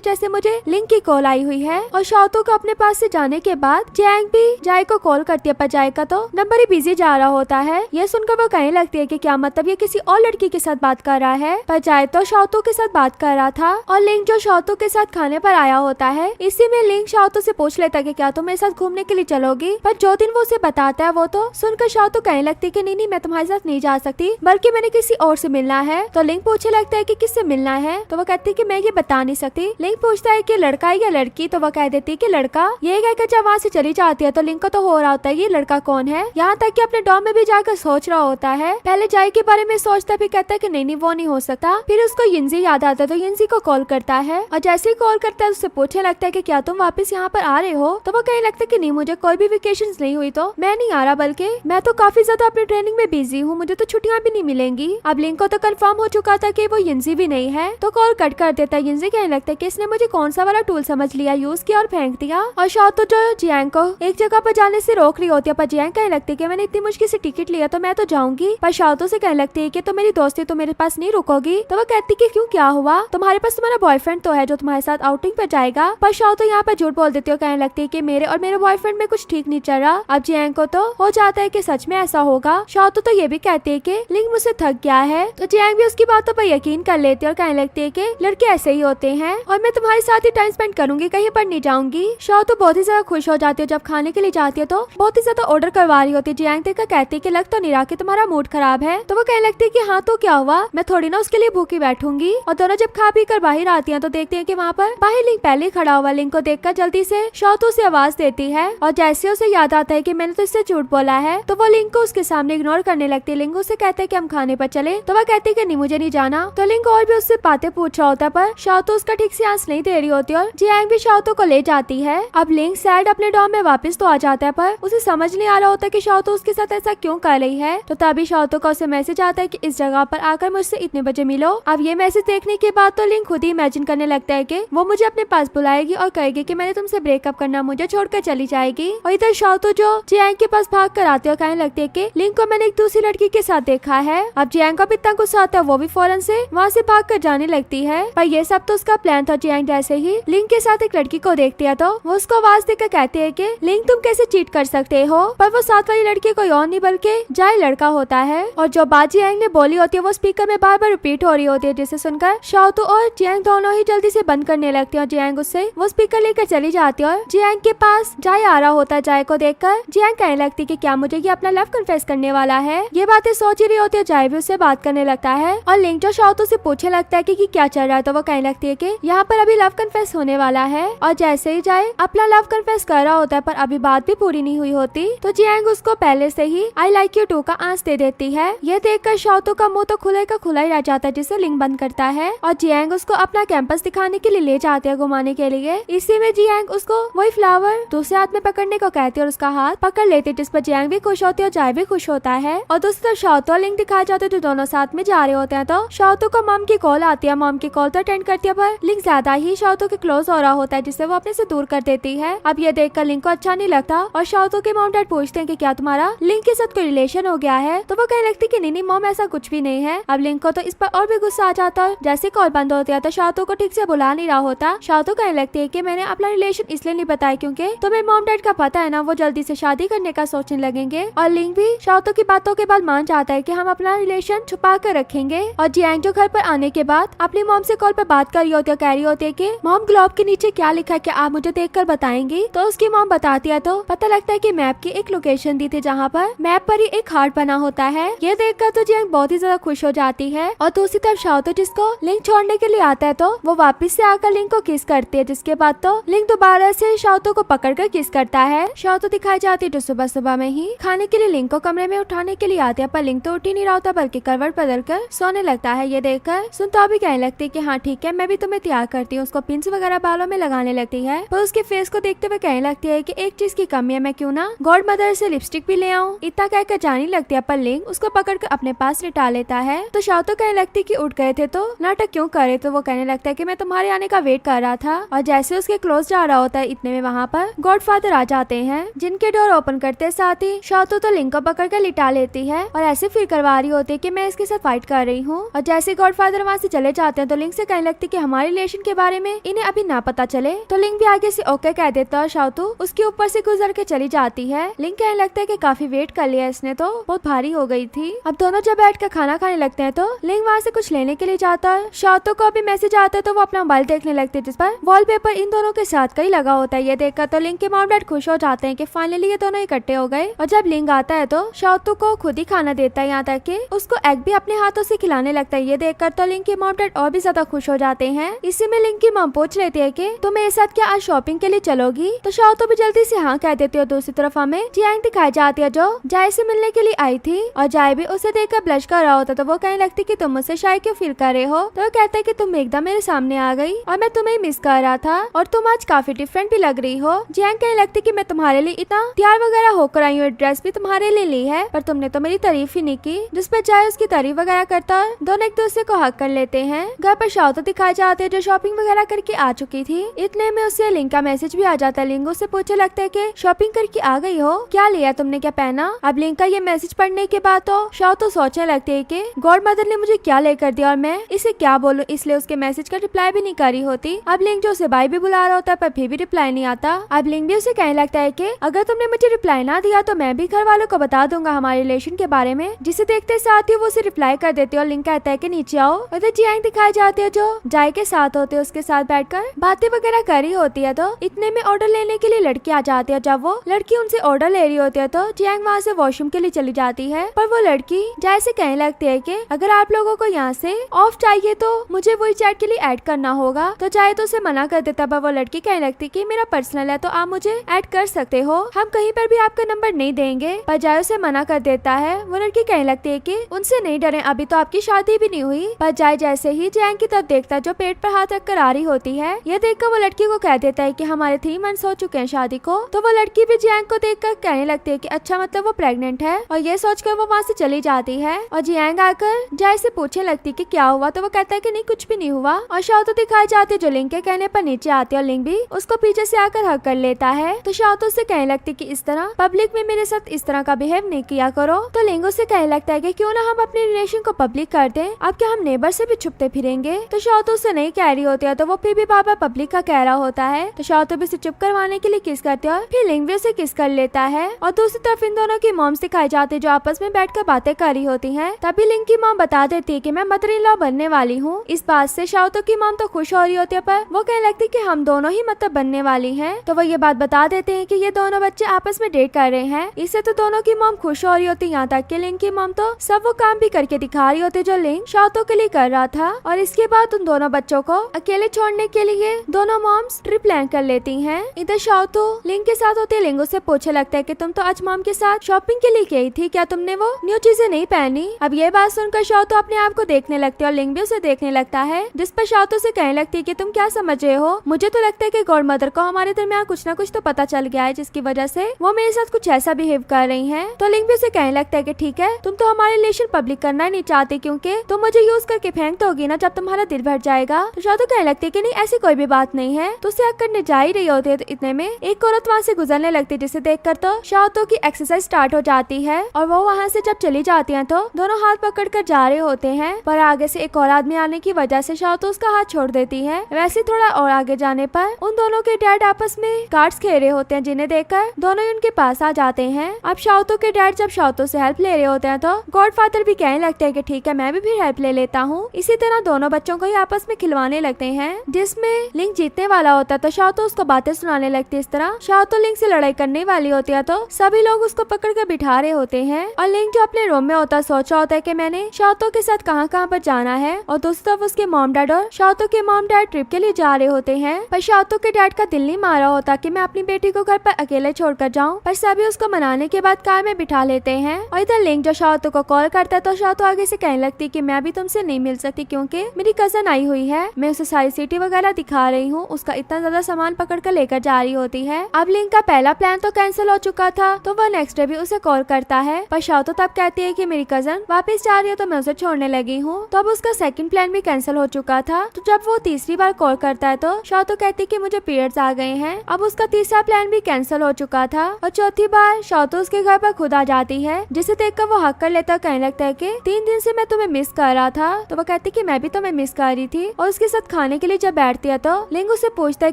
जैसे मुझे लिंक की कॉल आई हुई है, और शाओतो को अपने पास से जाने के बाद जियांग भी जाय को कॉल करती है, पर जाय का तो नंबर ही बिजी जा रहा होता है। ये सुनकर वो कहने लगती है कि क्या मतलब ये किसी और लड़की के साथ बात कर रहा है, पर जाय तो शाओतो के साथ बात कर रहा था। और लिंक जो शाओतो के साथ खाने पर आया होता है, इसी में लिंक शाओतो से पूछ लेता है कि क्या तुम मेरे साथ घूमने के लिए चलोगी, पर जो दिन वो उसे बताता है वो तो सुनकर शाओतो कहने लगती है कि नहीं मैं तुम्हारे साथ नहीं जा सकती, बल्कि मैंने किसी और से मिलना है। तो लिंक पूछने लगता है कि किससे मिलना है, तो वो कहती है कि मैं ये बता नहीं सकती। लिंक पूछता है कि लड़का है या लड़की, तो वो कह देती है कि लड़का। ये कहकर जब वहाँ से चली जाती है तो लिंक को तो हो रहा होता है ये लड़का कौन है, यहाँ तक कि अपने डॉम में भी जाकर सोच रहा होता है। पहले जाय के बारे में सोचता फिर कहता है कि नहीं वो नहीं हो सकता। फिर उसको यिनजी याद आता है तो यिनजी को कॉल करता है, और जैसे ही कॉल करता है उससे पूछने लगता है कि क्या तुम वापस यहाँ पर आ रहे हो, तो वो कहने लगता है कि नहीं मुझे कोई भी वेकेशन नहीं हुई, तो मैं नहीं आ रहा, बल्कि मैं तो काफी ज्यादा अपनी ट्रेनिंग में बिजी हूँ, मुझे तो छुट्टियां भी नहीं मिलेंगी। अब लिंक को तो कंफर्म हो चुका था कि वो यिनजी भी नहीं है, तो कॉल कट कर देता है। यिनजी कहने लगता है कि इसने मुझे कौन सा वाला टूल समझ लिया, यूज किया और फेंक दिया। और शाओतो जो जियांग को एक जगह पर जाने से रोक रही होती है, पर जियांग कहने लगती है कि मैंने इतनी मुश्किल से टिकट लिया तो मैं तो जाऊंगी, पर शाओतो से कहने लगती है कि तो मेरी दोस्ती तो मेरे पास नहीं रुकोगी। तो वो कहती कि क्यों क्या हुआ, तुम्हारे पास तुम्हारा बॉयफ्रेंड तो है जो तुम्हारे साथ आउटिंग पर जाएगा। पर शाओतो यहाँ पर झूठ बोल देती है, कहने लगती है कि मेरे और मेरे बॉयफ्रेंड में कुछ ठीक नहीं चल रहा। अब जियांग को तो हो जाता है कि सच में ऐसा होगा। शाओतो तो ये भी कहती है कि लिंक मुझसे थक गया है, तो जियांग भी उसकी बातों पर यकीन कर लेती है और कहने लगती है कि लड़के ऐसे ही होते हैं और मैं तुम्हारे साथ ही टाइम स्पेंड करूंगी, कहीं पर नहीं जाऊंगी। शाओतो बहुत ही ज्यादा खुश हो जाती है। जब खाने के लिए जाती है तो बहुत ही ज्यादा ऑर्डर करवा रही होती है। जियांग देखकर कहती है कि लग तो नहीं रहा कि तुम्हारा मूड खराब है, तो वो कहने लगती है कि हाँ तो क्या हुआ, मैं थोड़ी ना उसके लिए भूखी बैठूंगी। और दोनों जब खा पी कर बाहर आती हैं तो देखते हैं कि वहाँ पर बाहर लिंक पहले खड़ा हुआ। लिंक को देखकर जल्दी से शाओतो से आवाज देती है, और जैसे उसे याद आता है कि मैंने तो इससे झूठ बोला है, तो वो लिंक को उसके सामने इग्नोर करने लगती है। लिंक उससे कहता है कि हम खाने पर चले, तो वह कहती है कि नहीं मुझे नहीं जाना। तो लिंक और भी उससे बातें पूछ रहा होता है, पर शाओतो उसका ठीक से आंसर नहीं दे रही होती और जियांग भी शाओतो को ले जाती है। अब लिंक सैड अपने डॉम में वापस तो आ जाता है, पर उसे समझ नहीं आ रहा होता कि शाओतो उसके साथ ऐसा क्यों कर रही है। तो तभी शाओतो का उसे मैसेज आता है कि इस जगह पर आकर मुझसे इतने बजे मिलो। अब ये मैसेज देखने के बाद तो लिंक खुद ही इमेजिन करने लगता है कि वो मुझे अपने पास बुलाएगी और कहेगी कि मैंने तुमसे ब्रेकअप करना, मुझे छोड़कर चली जाएगी। और इधर शाओतो जो जियांग के पास भाग कर आती है और कहने लगती है कि लिंक को मैंने एक दूसरी लड़की के साथ देखा है। अब जियांग को भी इतना गुस्सा आता है, वो भी फौरन से वहाँ से भाग कर जाने लगती है, पर ये सब तो उसका प्लान था। जियांग जैसे ही लिंक के साथ एक लड़की को देखती है तो वो उसको आवाज देकर कहती है कि लिंक तुम कैसे चीट कर सकते हो, पर वो साथ वाली लड़की कोई और नहीं बल्कि जाय लड़का होता है। और जो बात जियांग ने बोली होती है वो स्पीकर में बार बार रिपीट हो रही होती है, जिसे सुनकर शाओतो और जियांग दोनों ही जल्दी से बंद करने लगती है। और जियांग उससे वो स्पीकर लेकर चली जाती है और जियांग के पास जाय आ रहा होता है। जाय को देखकर जियांग कहने लगती है कि क्या मुझे ये अपना लव कन्फेस करने वाला है। ये बातें सोच ही रही होती है, जाय भी उससे बात करने लगता है और लिंक जो शाओतो से पूछने लगता है कि क्या चल रहा है, तो वो कहने लगती है कि यहाँ पर अभी लव कन्फेस होने वाला है। और जैसे ही जाय अपना लव कन्फेस कर रहा होता है, पर अभी बात भी पूरी नहीं हुई होती, तो जियांग उसको पहले से ही आई लाइक यू टू का आंसर दे देती है। ये देखकर शाओतो का मुंह तो खुला का खुला ही रह जाता है, जिसे लिंक बंद करता है। और जियांग उसको अपना कैंपस दिखाने के लिए ले जाते हैं, घुमाने के लिए। इसी में जियांग उसको वही फ्लावर दूसरे हाथ में पकड़ने को कहती है और उसका हाथ पकड़ लेते हैं, जिस पर जियांग भी खुश होती है और जाय भी खुश होता है। और दूसरी तरफ शाओतो और लिंक दिखाए जाते हैं जो दोनों साथ में जा रहे होते हैं। तो शाओतो को मॉम की कॉल आती है, मॉम की कॉल तो अटेंड करती है, पर लिंक ज्यादा ही शाओतो के क्लोज हो रहा होता है, जिससे वो अपने से दूर कर देती है। अब ये देखकर लिंक को अच्छा नहीं लगता और शाओतो के मॉम डैड पूछते हैं कि क्या तुम्हारा लिंक के साथ कोई रिलेशन हो गया है, तो वो कहने लगती कि नहीं मॉम ऐसा कुछ भी नहीं है। अब लिंक को तो इस पर और भी गुस्सा आ जाता है। जैसे कॉल बंद होती है तो शाओतो को ठीक से बुला नहीं रहा होता। शाओतो कहने लगती है कि मैंने अपना रिलेशन इसलिए नहीं बताया क्योंकि तुम्हें मॉम डैड का पता है ना, वो जल्दी से शादी करने का सोचने लगेंगे। और लिंक भी शाओतो की बातों के बाद मान जाता है कि हम अपना रिलेशन छुपा कर रखेंगे। और जियांग जो घर पर आने के बाद अपनी मॉम से कॉल पर बात कर रही होती है, कह रही होती है कि मॉम ग्लोब के नीचे क्या लिखा है, क्या आप मुझे देखकर बताएंगी। तो उसकी मॉम बताती है तो पता लगता है कि मैप की एक लोकेशन दी थी, जहाँ पर मैप पर ही एक हार्ट बना होता है। ये देखकर तो जियांग बहुत ही ज्यादा खुश हो जाती है। और दूसरी तरफ शाओतो जिसको लिंक छोड़ने के लिए आता है तो वो वापस से आकर लिंक को किस करती है, जिसके बाद तो लिंक दोबारा से शाओतो को पकड़कर किस करता है। शाओतो दिखाई जाती है जो सुबह सुबह में ही खाने के लिए लिंक को कमरे में उठाने के लिए आते हैं, पर लिंक तो उठ ही नहीं रहा होता बल्कि करवट बदल कर सोने लगता है। ये देखकर सुनता भी कहने लगती है कि हाँ ठीक है मैं भी तुम्हें तैयार करती हूँ। उसको पिंस वगैरह बालों में लगाने लगती है, पर उसके फेस को देखते हुए कहने लगती है कि एक चीज की कमी है, मैं क्यों ना गॉड मदर से लिपस्टिक भी ले आऊँ। इतना कहकर जाने लगती है, पर लिंक उसको पकड़कर अपने पास लिटा लेता है। तो शाओतो कहने लगती है कि उठ गए थे तो नाटक क्यों करे, तो वो कहने लगता है कि मैं तुम्हारे आने का वेट कर रहा था। और जैसे उसके क्लोज जा रहा होता है इतने में वहाँ पर गॉडफादर आ जाते हैं, जिनके डोर ओपन करते देखते साथ ही शाओतू तो लिंग को पकड़ कर लिटा लेती है और ऐसे फील करवा रही होती है कि मैं इसके साथ फाइट कर रही हूँ। और जैसे गॉडफादर वहाँ से चले जाते हैं तो लिंग से कहने लगती कि हमारे रिलेशन के बारे में इन्हें अभी ना पता चले। तो लिंग भी आगे से ओके कह देता है और शाओतू उसके ऊपर से गुजर के चली जाती है। लिंग कहने लगता है कि काफी वेट कर लिया इसने, तो बहुत भारी हो गई थी। अब दोनों जब बैठ कर खाना खाने लगते हैं तो लिंग वहाँ से कुछ लेने के लिए जाता है। शाओतू को अभी मैसेज आता है तो वो अपना मोबाइल देखने लगती है जिस पर वॉलपेपर इन दोनों के साथ का ही लगा होता है। ये देखकर तो लिंग के मॉम डैड खुश हो जाते हैं कि फाइनली ये दोनों इकट्ठे हो गए। और जब लिंग आता है तो शाओतू को खुद ही खाना देता है, यहाँ तक कि उसको एग भी अपने हाथों से खिलाने लगता है। ये देखकर तो लिंग के मॉम डैड और भी ज्यादा खुश हो जाते हैं। इसी में लिंग की मॉम पूछ लेती है कि तुम मेरे साथ क्या आज शॉपिंग के लिए चलोगी, तो शाओतू भी जल्दी से हाँ कह देती है। दूसरी तरफ हमें जियांग दिखाई जाती है जो जाय से मिलने के लिए आई थी और जाय भी उसे देखकर ब्लश कर रहा होता। तो वो कहने लगती कि तुम मुझसे शाय क्यों फील कर रहे हो, तो वो कहता है कि तुम एकदम मेरे सामने आ गई और मैं तुम्हें मिस कर रहा था और तुम आज काफी डिफरेंट भी लग रही हो। जियांग कहने लगती कि मैं तुम्हारे लिए इतना तैयार वगैरह होकर आई हूँ, ड्रेस भी तुम्हारे लिए ली है, पर तुमने तो मेरी तारीफ ही नहीं की। जिस पर जाय उसकी तारीफ वगैरह करता है। दोनों एक दूसरे को हक कर लेते हैं। घर पर शाओतू दिखाई जाते हैं जो शॉपिंग वगैरह करके आ चुकी थी। इतने में उससे लिंग का मैसेज भी आ जाता है। लिंग उससे पूछने लगता है कि शॉपिंग करके आ गई हो, क्या लिया तुमने, क्या पहना। अब लिंग का ये मैसेज पढ़ने के बाद तो शाओतू सोचने लगती है कि गॉड मदर ने मुझे क्या लेकर दिया और मैं इसे क्या बोलूं, इसलिए उसके मैसेज का रिप्लाई भी नहीं करी होती। अब लिंग जो उसे भाई भी बुला रहा होता है पर फिर भी रिप्लाई नहीं आता। अब लिंग भी उसे कहने लगता है कि अगर तुमने मुझे रिप्लाई ना दिया तो मैं भी घर वालों को बता दूंगा हमारे रिलेशन के बारे में। जिसे देखते साथ ही वो उसे रिप्लाई कर देती है और लिंग कहता है कि नीचे आओ। उधर जियांग दिखाई जाती है जो जाय के साथ होते हैं, उसके साथ बैठकर बातें वगैरह करी होती है। तो इतने में ऑर्डर लेने के लिए लड़की आ जाती है। जब वो लड़की उनसे ऑर्डर ले रही होती है तो जियांग वहाँ से वॉशरूम के लिए चली जाती है, पर वो लड़की जाय से कहने लगती है कि अगर आप लोगों को यहाँ से ऑफ चाहिए तो मुझे वही चैट के लिए ऐड करना होगा। तो जाय तो उसे मना कर देता, पर वो लड़की कहने लगती कि मेरा पर्सनल है तो आप मुझे ऐड कर सकते हो, हम कहीं पर भी आपका नंबर नहीं देंगे। पर जाय उसे मना कर देता है। वो लड़की कहने लगती है कि उनसे नहीं डरे, अभी तो आपकी शादी भी नहीं हुई। पर जाय जैसे ही जियांग की तरफ देखता जो पेट पर हाथ रखकर आ रही होती है, ये देखकर वो लड़की को कह देता है कि हमारे 3 मंथ्स हो चुके हैं शादी को। तो वो लड़की भी जियांग को देखकर कहने लगती है कि अच्छा मतलब वो प्रेग्नेंट है, और ये सोचकर वो वहाँ से चली जाती है। और जियांग आकर जाय से पूछने लगती कि क्या हुआ, तो वो कहता है कि नहीं कुछ भी नहीं हुआ। और शाओतू दिखाई जाती है जो लिंग के कहने पर नीचे आती है और लिंग भी उसको पीछे से आकर हक कर लेता है। तो शाओतू से कहने लगती कि इस तरह पब्लिक में मेरे साथ इस तरह का बिहेव नहीं किया करो। तो लिंग उससे कहने लगता है कि क्यों ना हम अपने रिलेशन को पब्लिक कर दें, अब क्या हम नेबर से भी छुपते फिरेंगे। तो शाओतू से नहीं कह रही होती है तो वो फिर भी बाबा पब्लिक का कह रहा होता है। तो शाओतू भी उसे चुप करवाने के लिए किस करती है और फिर लिंग भी उसे किस कर लेता है। और दूसरी तरफ इन दोनों की मॉम्स दिखाई जाती है जो आपस में बैठकर बातें कर रही होती हैं। तभी लिंग की मॉम बता देती है कि मैं मदर इन लॉ बनने वाली हूँ। इस बात से शाओतू की मॉम तो खुश हो रही होती है, पर वो कहने लगती कि हम दोनों ही मतलब बनने वाली हैं। तो वो ये बात बता देते हैं कि ये दोनों बच्चे आपस में डेट कर रहे हैं। इससे तो दोनों की मॉम खुश हो रही होती है, यहाँ तक कि लिंग की मॉम तो सब वो काम भी करके दिखा रही होती जो लिंग शाओतू के लिए कर रहा था। और इसके बाद उन दोनों बच्चों को अकेले छोड़ने के लिए दोनों मॉम्स ट्रिप प्लान कर लेती हैं। इधर शाओतू लिंग के साथ होती है। लिंग उससे पूछने लगता है कि तुम तो आज मॉम के साथ शॉपिंग के लिए गई थी, क्या तुमने वो न्यू चीजें नहीं पहनी। अब ये बात सुनकर शाओतू अपने आप को देखने लगती है और लिंग भी उसे देखने लगता है, जिस पर शाओतू से कहने लगती है कि तुम क्या समझ रहे हो, मुझे तो लगता है कि गॉड मदर को हमारे दरमियान कुछ ना कुछ तो पता चल गया है जिसकी वजह से वो मेरे साथ कुछ ऐसा बिहेव कर रही हैं। तो लिंग भी उसे कहने लगता है कि ठीक है तुम तो हमारे रिलेशन पब्लिक करना ही नहीं चाहती क्योंकि तुम मुझे यूज करके फेंक दोगी ना जब तुम्हारा दिल भर जाएगा। तो शाओतू कहने लगती है कि नहीं ऐसी कोई भी बात नहीं है। तो उसे हक करने जा ही रही होती है तो इतने में एक औरत वहाँ से गुजरने लगती है, जिसे देखकर तो शाओतू की एक्सरसाइज स्टार्ट हो जाती है। और वो वहाँ से जब चली जाती है तो दोनों हाथ पकड़ कर जा रहे होते हैं, पर आगे से एक और आदमी आने की वजह से शाओतू उसका हाथ छोड़ देती है। वैसे थोड़ा और आगे जाने पर उन दोनों के डैड आपस में कार्ड्स खेल रहे होते हैं, जिन्हें देखकर दोनों ही उनके पास आ जाते हैं। अब शाओतू के डैड जब शाओतू से हेल्प ले रहे होते हैं तो गॉडफादर भी कहने लगते हैं कि ठीक है मैं भी फिर हेल्प ले लेता हूँ। इसी तरह दोनों बच्चों को ही आपस में खिलवाने लगते हैं, जिसमें लिंग जीतने वाला होता है तो शाओतू उसको बातें सुनाने लगती है। इस तरह शाओतू लिंग से लड़ाई करने वाली होती है तो सभी लोग उसको पकड़ कर बिठा रहे होते हैं। और लिंग जो अपने रूम में होता है सोचा होता है कि मैंने शाओतू के साथ कहाँ कहाँ पर जाना है। और दूसरी तरफ उसके मॉम डैड और शाओतू के मॉम डैड ट्रिप के लिए जा रहे होते हैं, पर शाओतू के डैड का दिल नहीं मारा होता कि मैं अपनी बेटी को घर पर अकेले छोड़कर जाऊं, पर सभी उसको मनाने के बाद कार में बिठा लेते हैं। और इधर लिंग जो शाओतू को कॉल करता है तो शाओतू आगे से कहने लगती कि मैं भी तुमसे नहीं मिल सकती क्योंकि मेरी कजन आई हुई है, मैं उसे सारी सिटी वगैरह दिखा रही हूँ, उसका इतना ज्यादा सामान पकड़ कर लेकर जा रही होती है। अब लिंग का पहला प्लान तो कैंसिल हो चुका था तो वह नेक्स्ट डे भी उसे कॉल करता है, पर शाओतू तब कहती है कि मेरी कजन वापस जा रही है तो मैं उसे छोड़ने लगी हूँ। तो अब उसका सेकंड प्लान भी कैंसिल हो चुका था। तो जब वो तीसरी बार कॉल करता है तो शाओतू कहती कि मुझे पीरियड्स आ गए हैं। अब उसका तीसरा प्लान भी कैंसिल हो चुका था। और चौथी बार शाओतो उसके घर पर खुद आ जाती है, जिसे देखकर वो हक कर लेता, कहने लगता है कि 3 दिन से मैं तुम्हें मिस कर रहा था। तो वो कहती कि मैं भी तुम्हें मिस कर रही थी। और उसके साथ खाने के लिए जब बैठती है तो लिंग उससे पूछता है